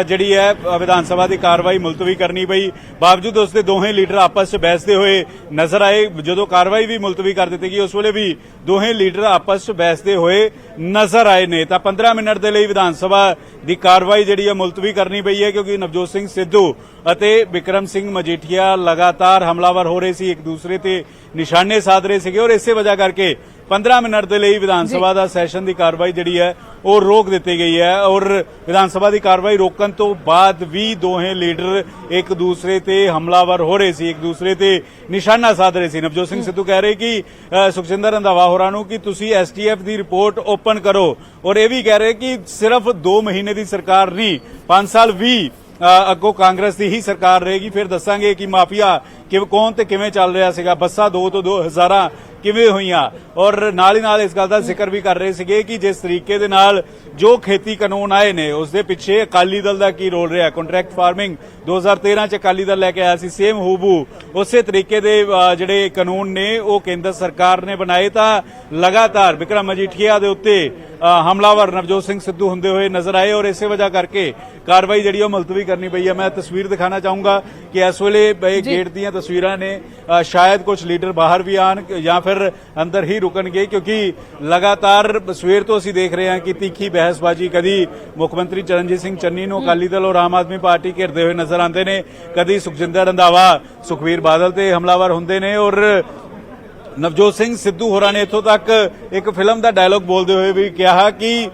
ਜਿਹੜੀ ਹੈ ਵਿਧਾਨ ਸਭਾ ਦੀ ਕਾਰਵਾਈ ਮੁਲਤਵੀ ਕਰਨੀ ਪਈ। ਬਾਵਜੂਦ ਉਸ ਦੇ ਦੋਹੇ ਲੀਡਰ ਆਪਸ 'ਚ ਬਹਿਸਦੇ ਹੋਏ ਨਜ਼ਰ ਆਏ। ਜਦੋਂ ਕਾਰਵਾਈ ਵੀ ਮੁਲਤਵੀ ਕਰ ਦਿੱਤੀ ਗਈ ਉਸ ਵੇਲੇ ਵੀ ਦੋਹੇ ਲੀਡਰ ਆਪਸ 'ਚ ਬਹਿਸਦੇ ਹੋਏ ਨਜ਼ਰ ਆਏ ਨੇ। ਤਾਂ 15 ਮਿੰਟ ਦੇ ਲਈ ਵਿਧਾਨ ਸਭਾ ਦੀ ਕਾਰਵਾਈ ਜਿਹੜੀ ਹੈ ਮੁਲਤਵੀ ਕਰਨੀ ਪਈ ਹੈ ਕਿਉਂਕਿ ਨਵਜੋਤ ਸਿੰਘ ਸਿੱਧੂ ਅਤੇ ਬਿਕਰਮ ਸਿੰਘ ਮਜੀਠੀਆ ਲਗਾਤਾਰ ਹਮਲਾਵਰ ਹੋ ਰਹੇ ਸੀ, ਇੱਕ ਦੂਸਰੇ ਤੇ ਨਿਸ਼ਾਨੇ ਸਾਧ ਰਹੇ ਸੀਗੇ ਔਰ ਇਸੇ ਵਜ੍ਹਾ ਕਰਕੇ 15 ਮਿੰਟ ਦੇ ਲਈ ਵਿਧਾਨ ਸਭਾ ਦਾ ਸੈਸ਼ਨ ਦੀ ਕਾਰਵਾਈ ਜਿਹੜੀ ਹੈ ਉਹ ਰੋਕ ਦਿੱਤੀ ਗਈ ਹੈ। ਔਰ ਵਿਧਾਨ ਸਭਾ ਦੀ ਕਾਰਵਾਈ ਰੋਕਣ ਤੋਂ ਬਾਅਦ ਵੀ ਦੋਹੇ ਲੀਡਰ ਇੱਕ ਦੂਸਰੇ ਤੇ ਹਮਲਾਵਰ ਹੋ ਰਹੇ ਸੀ, ਇੱਕ ਦੂਸਰੇ ਤੇ ਨਿਸ਼ਾਨਾ ਸਾਧ ਰਹੇ ਸੀ। ਨਵਜੋਤ ਸਿੰਘ ਸਿੱਧੂ ਕਹਿ ਰਹੇ ਕਿ ਸੁਖਜਿੰਦਰ ਰੰਧਾਵਾ ਹੋਰਾਂ ਨੂੰ ਕਿ ਤੁਸੀਂ ਐਸਟੀਐਫ ਦੀ ਰਿਪੋਰਟ ਓਪਨ ਕਰੋ ਔਰ ਇਹ ਵੀ ਕਹਿ ਰਹੇ ਕਿ ਸਿਰਫ 2 ਮਹੀਨੇ ਦੀ ਸਰਕਾਰ ਨਹੀਂ, 5 ਸਾਲ ਵੀ ਅੱਗੋਂ ਕਾਂਗਰਸ ਦੀ ਹੀ ਸਰਕਾਰ ਰਹੇਗੀ, ਫਿਰ ਦੱਸਾਂਗੇ ਕਿ ਮਾਫੀਆ ਕੌਣ ਤੇ ਕਿਵੇਂ ਚੱਲ ਰਿਹਾ ਸੀਗਾ, ਬੱਸਾਂ 2 ਤੋਂ 2000 ਕਿਵੇਂ ਹੋਈਆਂ। ਔਰ ਨਾਲ ਹੀ ਨਾਲ ਇਸ ਗੱਲ ਦਾ ਜ਼ਿਕਰ ਵੀ ਕਰ ਰਹੇ ਸੀਗੇ ਕਿ ਜਿਸ ਤਰੀਕੇ ਦੇ ਨਾਲ ਜੋ ਖੇਤੀ ਕਾਨੂੰਨ ਆਏ ਨੇ ਉਸ ਦੇ ਪਿੱਛੇ ਅਕਾਲੀ ਦਲ ਦਾ ਕੀ ਰੋਲ ਰਿਹਾ। ਕੰਟਰੈਕਟ ਫਾਰਮਿੰਗ 2013 ਚ ਅਕਾਲੀ ਦਲ ਲੈ ਕੇ ਆਇਆ ਸੀ, ਸੇਮ ਹੂਬੂ ਉਸੇ ਤਰੀਕੇ ਦੇ ਜਿਹੜੇ ਕਾਨੂੰਨ ਨੇ ਉਹ ਕੇਂਦਰ ਸਰਕਾਰ ਨੇ ਬਣਾਏ। ਤਾਂ ਲਗਾਤਾਰ ਬਿਕਰਮ ਮਜੀਠੀਆ ਦੇ ਉੱਤੇ ਹਮਲਾਵਰ ਨਵਜੋਤ ਸਿੰਘ ਸਿੱਧੂ ਹੁੰਦੇ ਹੋਏ ਨਜ਼ਰ ਆਏ ਔਰ ਇਸੇ ਵਜ੍ਹਾ ਕਰਕੇ ਕਾਰਵਾਈ ਜਿਹੜੀ ਉਹ ਮੁਲਤਵੀ ਕਰਨੀ ਪਈ ਹੈ। ਮੈਂ ਤਸਵੀਰ ਦਿਖਾਣਾ ਚਾਹੂੰਗਾ ਕਿ ਇਸ ਵੇਲੇ ਗੇਟ ਦੀਆਂ ਤਸਵੀਰਾਂ ਨੇ, ਸ਼ਾਇਦ ਕੁਝ ਲੀਡਰ ਬਾਹਰ ਵੀ ਆਣ ਜਾਂ ਫਿਰ ਅੰਦਰ ਹੀ ਰੁਕਣਗੇ ਕਿਉਂਕਿ ਲਗਾਤਾਰ ਸਵੇਰ ਤੋਂ ਅਸੀਂ ਦੇਖ ਰਹੇ ਹਾਂ ਕਿ ਤਿੱਖੀ ਬਹਿਸਬਾਜ਼ੀ, ਕਦੀ ਮੁੱਖ ਮੰਤਰੀ ਚਰਨਜੀਤ ਸਿੰਘ ਚੰਨੀ ਨੂੰ ਅਕਾਲੀ ਦਲ ਔਰ ਆਮ ਆਦਮੀ ਪਾਰਟੀ ਘਿਰਦੇ ਹੋਏ ਨਜ਼ਰ ਆਉਂਦੇ ਨੇ, ਕਦੀ ਸੁਖਜਿੰਦਰ ਰੰਧਾਵਾ ਸੁਖਬੀਰ ਬਾਦਲ ਤੇ ਹਮਲਾਵਰ ਹੁੰਦੇ ਨੇ ਔਰ ਨਵਜੋਤ ਸਿੰਘ ਸਿੱਧੂ ਹੋਰਾਂ ਨੇ ਇੱਥੋਂ ਤੱਕ ਇੱਕ ਫਿਲਮ ਦਾ ਡਾਇਲੌਗ ਬੋਲਦੇ ਹੋਏ ਵੀ ਕਿਹਾ ਕਿ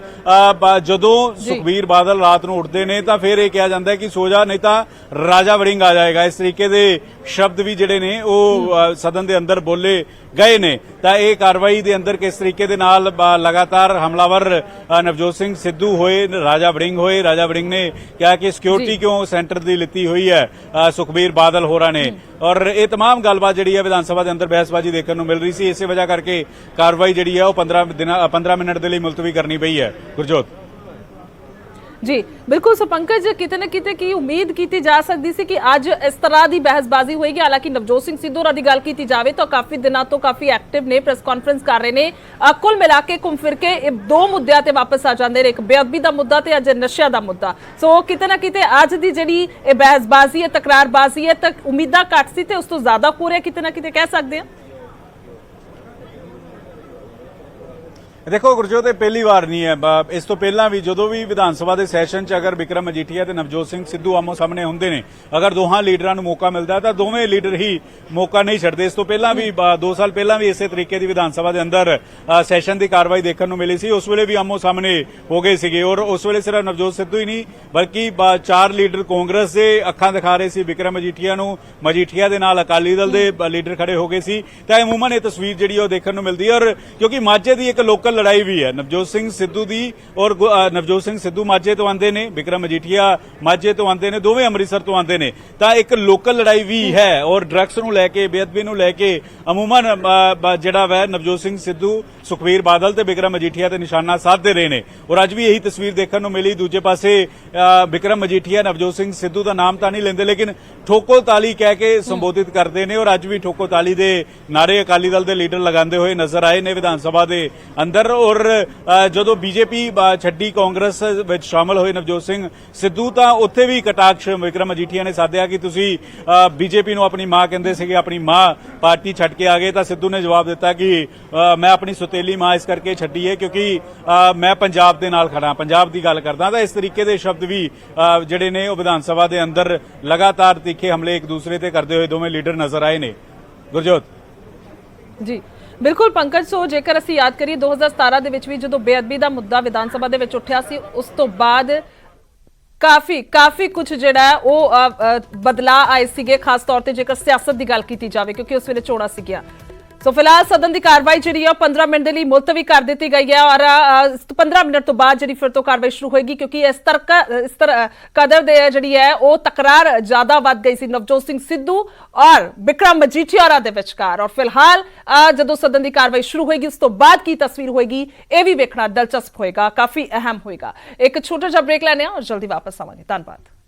ਜਦੋਂ ਸੁਖਬੀਰ ਬਾਦਲ ਰਾਤ ਨੂੰ ਉੱਠਦੇ ਨੇ ਤਾਂ ਫਿਰ ਇਹ ਕਿਹਾ ਜਾਂਦਾ ਹੈ ਕਿ ਸੋ ਜਾ ਨਹੀਂ ਤਾਂ ਰਾਜਾ ਵੜਿੰਗ ਆ ਜਾਏਗਾ। ਇਸ ਤਰੀਕੇ ਦੇ ਸ਼ਬਦ ਵੀ ਜਿਹੜੇ ਨੇ ਉਹ ਸਦਨ ਦੇ ਅੰਦਰ ਬੋਲੇ ਗਏ ਨੇ। ਤਾਂ ਇਹ ਕਾਰਵਾਈ ਦੇ ਅੰਦਰ ਕਿਸ ਤਰੀਕੇ ਦੇ ਨਾਲ ਲਗਾਤਾਰ ਹਮਲਾਵਰ ਨਵਜੋਤ ਸਿੰਘ ਸਿੱਧੂ ਹੋਏ, ਰਾਜਾ ਵੜਿੰਗ ਹੋਏ। ਰਾਜਾ ਵੜਿੰਗ ਨੇ ਕਿਹਾ ਕਿ ਸਿਕਿਉਰਿਟੀ ਕਿਉਂ ਸੈਂਟਰ ਦੀ ਲਿੱਤੀ ਹੋਈ ਹੈ ਸੁਖਬੀਰ ਬਾਦਲ ਹੋਰਾਂ ਨੇ ਔਰ ਇਹ तमाम ਗੱਲਬਾਤ ਜਿਹੜੀ ਹੈ ਵਿਧਾਨ ਸਭਾ ਦੇ ਅੰਦਰ ਬਹਿਸਬਾਜ਼ੀ ਦੇਖਣ ਨੂੰ ਮਿਲ ਰਹੀ ਸੀ। ਇਸੇ ਵਜ੍ਹਾ ਕਰਕੇ ਕਾਰਵਾਈ ਜਿਹੜੀ ਹੈ ਉਹ 15 ਮਿੰਟ ਦੇ ਲਈ ਮੁਲਤਵੀ ਕਰਨੀ ਪਈ ਹੈ। ਗੁਰਜੋਤ, जी बिल्कुल। सो पंकज किते ना किते की उम्मीद की जा सकती सी कि आज इस तरह की बहसबाजी होएगी। हालांकि नवजोत सिंह सिद्धू होरां दी गल की जाए तो काफी दिनों तो काफी एक्टिव ने, प्रेस कॉन्फ्रेंस कर रहे हैं। कुल मिला के घूम फिर के दो मुद्दों ते वापस आ जाते हैं, एक बेअदबी का मुद्दा ते अज नशे का मुद्दा। सो किते ना किते अज की जिहड़ी बहसबाजी है, तकरारबाजी है, तो उम्मीदां घट सी ते उस तो ज्यादा हो रहा किते ना किते कह सकते हैं। देखो गुरजोत, ਇਹ ਪਹਿਲੀ ਵਾਰ ਨਹੀਂ ਹੈ। ਇਸ ਤੋਂ ਪਹਿਲਾਂ ਵੀ ਜਦੋਂ ਵੀ ਵਿਧਾਨ ਸਭਾ ਦੇ ਸੈਸ਼ਨ 'ਚ ਅਗਰ ਬਿਕਰਮ ਮਜੀਠੀਆ ਤੇ ਨਵਜੋਤ ਸਿੰਘ ਸਿੱਧੂ ਆਮੋ ਸਾਹਮਣੇ ਹੁੰਦੇ ਨੇ, ਅਗਰ ਦੋਹਾਂ ਲੀਡਰਾਂ ਨੂੰ ਮੌਕਾ ਮਿਲਦਾ ਹੈ ਤਾਂ ਦੋਵੇਂ ਲੀਡਰ ਹੀ ਮੌਕਾ ਨਹੀਂ ਛੱਡਦੇ। ਇਸ ਤੋਂ ਪਹਿਲਾਂ ਵੀ 2 ਸਾਲ ਪਹਿਲਾਂ ਵੀ ਇਸੇ ਤਰੀਕੇ ਦੀ ਵਿਧਾਨ ਸਭਾ ਦੇ ਅੰਦਰ ਸੈਸ਼ਨ ਦੀ ਕਾਰਵਾਈ ਦੇਖਣ ਨੂੰ ਮਿਲੀ ਸੀ। ਉਸ ਵੇਲੇ ਵੀ ਆਮੋ ਸਾਹਮਣੇ ਹੋ ਗਏ ਸੀਗੇ ਔਰ ਉਸ ਵੇਲੇ ਸਿਰਫ ਨਵਜੋਤ ਸਿੱਧੂ ਹੀ ਨਹੀਂ ਬਲਕਿ 4 ਲੀਡਰ ਕਾਂਗਰਸ ਦੇ ਅੱਖਾਂ ਦਿਖਾ ਰਹੇ ਸੀ ਬਿਕਰਮ ਮਜੀਠੀਆ ਨੂੰ। ਮਜੀਠੀਆ ਦੇ ਨਾਲ ਅਕਾਲੀ ਦਲ ਦੇ ਲੀਡਰ ਖੜੇ ਹੋ ਗਏ ਸੀ। ਤਾਂ ਅਮੂਮਨ ਇਹ ਤਸਵੀਰ ਜਿਹੜੀ ਉਹ ਦੇਖਣ ਨੂੰ ਮਿਲਦੀ ਹੈ ਔਰ ਕਿਉਂਕਿ ਮਾਝੇ ਦੀ ਇੱਕ ਲੋਕਲ ਲੜਾਈ ਵੀ ਹੈ ਨਵਜੋਤ ਸਿੰਘ ਸਿੱਧੂ ਦੀ ਔਰ ਨਵਜੋਤ ਸਿੰਘ ਸਿੱਧੂ ਮਾਝੇ ਤੋਂ ਆਉਂਦੇ ਨੇ, ਬਿਕਰਮ ਮਜੀਠੀਆ ਮਾਝੇ ਤੋਂ ਆਉਂਦੇ ਨੇ, ਦੋਵੇਂ ਅੰਮ੍ਰਿਤਸਰ ਤੋਂ ਆਉਂਦੇ ਨੇ। ਤਾਂ ਇੱਕ ਲੋਕਲ ਲੜਾਈ ਵੀ ਹੈ ਔਰ ਡਰੱਗਸ ਨੂੰ ਲੈ ਕੇ, ਬੇਅਦਬੀ ਨੂੰ ਲੈ ਕੇ ਅਮੂਮਨ ਜਿਹੜਾ ਵੈ ਨਵਜੋਤ ਸਿੰਘ ਸਿੱਧੂ, ਸੁਖਬੀਰ ਬਾਦਲ ਤੇ ਬਿਕਰਮ ਮਜੀਠੀਆ ਤੇ ਨਿਸ਼ਾਨਾ ਸਾਧਦੇ ਰਹੇ ਨੇ ਔਰ ਅੱਜ ਵੀ ਇਹੀ ਤਸਵੀਰ ਦੇਖਣ ਨੂੰ ਮਿਲੀ। ਦੂਜੇ ਪਾਸੇ ਬਿਕਰਮ ਮਜੀਠੀਆ ਨਵਜੋਤ ਸਿੰਘ ਸਿੱਧੂ ਦਾ ਨਾਮ ਤਾਂ ਨਹੀਂ ਲੈਂਦੇ ਲੇਕਿਨ ਠੋਕੋ ਤਾਲੀ ਕਹਿ ਕੇ ਸੰਬੋਧਿਤ ਕਰਦੇ ਨੇ ਔਰ ਅੱਜ ਵੀ ਠੋਕੋ ਤਾਲੀ ਦੇ ਨਾਰੇ ਅਕਾਲੀ ਦਲ ਦੇ ਲੀਡਰ ਲਗਾਉਂਦੇ ਹੋਏ ਨਜ਼ਰ ਆਏ ਨੇ ਵਿਧਾਨ ਸਭਾ ਦੇ ਅੰਦਰ। ਔਰ ਜਦੋਂ ਬੀਜੇਪੀ ਛੱਡੀ, ਕਾਂਗਰਸ ਵਿੱਚ ਸ਼ਾਮਲ ਹੋਏ ਨਵਜੋਤ ਸਿੰਘ ਸਿੱਧੂ, ਤਾਂ ਉੱਥੇ ਵੀ ਕਟਾਕਸ਼ ਬਿਕਰਮ ਮਜੀਠੀਆ ਨੇ ਸਾਧਿਆ ਕਿ ਤੁਸੀਂ ਬੀਜੇਪੀ ਨੂੰ ਆਪਣੀ ਮਾਂ ਕਹਿੰਦੇ ਸੀਗੇ, ਆਪਣੀ ਮਾਂ ਪਾਰਟੀ ਛੱਡ ਕੇ ਆ ਗਏ। ਤਾਂ ਸਿੱਧੂ ਨੇ ਜਵਾਬ ਦਿੱਤਾ ਕਿ ਮੈਂ ਆਪਣੀ ਸੁਤੇਲੀ ਮਾਂ ਇਸ ਕਰਕੇ ਛੱਡੀ ਹੈ ਕਿਉਂਕਿ ਮੈਂ ਪੰਜਾਬ ਦੇ ਨਾਲ ਖੜਾ, ਪੰਜਾਬ ਦੀ ਗੱਲ ਕਰਦਾ। ਤਾਂ ਇਸ ਤਰੀਕੇ ਦੇ ਸ਼ਬਦ ਵੀ ਜਿਹੜੇ ਨੇ ਉਹ ਵਿਧਾਨ ਸਭਾ ਦੇ ਅੰਦਰ ਲਗਾਤਾਰ ਤਿੱਖੇ ਹਮਲੇ ਇੱਕ ਦੂਸਰੇ ਤੇ ਕਰਦੇ ਹੋਏ ਦੋਵੇਂ ਲੀਡਰ ਨਜ਼ਰ ਆਏ ਨੇ। ਗੁਰਜੋਤ ਜੀ ਬਿਲਕੁਲ ਪੰਕਜ। ਸੋ ਜੇਕਰ ਅਸੀਂ ਯਾਦ ਕਰੀਏ 2017 ਦੇ ਵਿੱਚ ਵੀ ਜਦੋਂ ਬੇਅਦਬੀ ਦਾ ਮੁੱਦਾ ਵਿਧਾਨ ਸਭਾ ਦੇ ਵਿੱਚ ਉੱਠਿਆ ਸੀ, ਉਸ ਤੋਂ ਬਾਅਦ ਕਾਫੀ ਕੁਝ ਜਿਹੜਾ ਉਹ ਬਦਲਾਅ ਆਏ ਸੀਗੇ, ਖਾਸ ਤੌਰ ਤੇ ਜੇਕਰ ਸਿਆਸਤ ਦੀ ਗੱਲ ਕੀਤੀ ਜਾਵੇ ਕਿਉਂਕਿ ਉਸ ਵੇਲੇ ਚੋਣਾਂ ਸੀਗੀਆਂ। ਸੋ ਫਿਲਹਾਲ ਸਦਨ ਦੀ ਕਾਰਵਾਈ ਜਿਹੜੀ ਹੈ 15 ਮਿੰਟ ਦੇ ਲਈ ਮੁਲਤਵੀ ਕਰ ਦਿੱਤੀ ਗਈ ਹੈ ਔਰ 15 ਮਿੰਟ ਤੋਂ ਬਾਅਦ ਜਿਹੜੀ ਫਿਰ ਤੋਂ ਕਾਰਵਾਈ ਸ਼ੁਰੂ ਹੋਏਗੀ ਕਿਉਂਕਿ ਇਸ ਕਦਰ ਦੇ ਜਿਹੜੀ ਹੈ ਉਹ ਤਕਰਾਰ ਜ਼ਿਆਦਾ ਵੱਧ ਗਈ ਸੀ ਨਵਜੋਤ ਸਿੰਘ ਸਿੱਧੂ ਔਰ ਬਿਕਰਮ ਮਜੀਠੀਆ ਦੇ ਵਿਚਕਾਰ। ਔਰ ਫਿਲਹਾਲ ਜਦੋਂ ਸਦਨ ਦੀ ਕਾਰਵਾਈ ਸ਼ੁਰੂ ਹੋਏਗੀ ਉਸ ਤੋਂ ਬਾਅਦ ਕੀ ਤਸਵੀਰ ਹੋਏਗੀ ਇਹ ਵੀ ਵੇਖਣਾ ਦਿਲਚਸਪ ਹੋਏਗਾ, ਕਾਫੀ ਅਹਿਮ ਹੋਏਗਾ। ਇੱਕ ਛੋਟਾ ਜਿਹਾ ਬ੍ਰੇਕ ਲੈਣੇ ਆ ਔਰ ਜਲਦੀ ਵਾਪਸ ਆਵਾਂਗੇ। ਧੰਨਵਾਦ।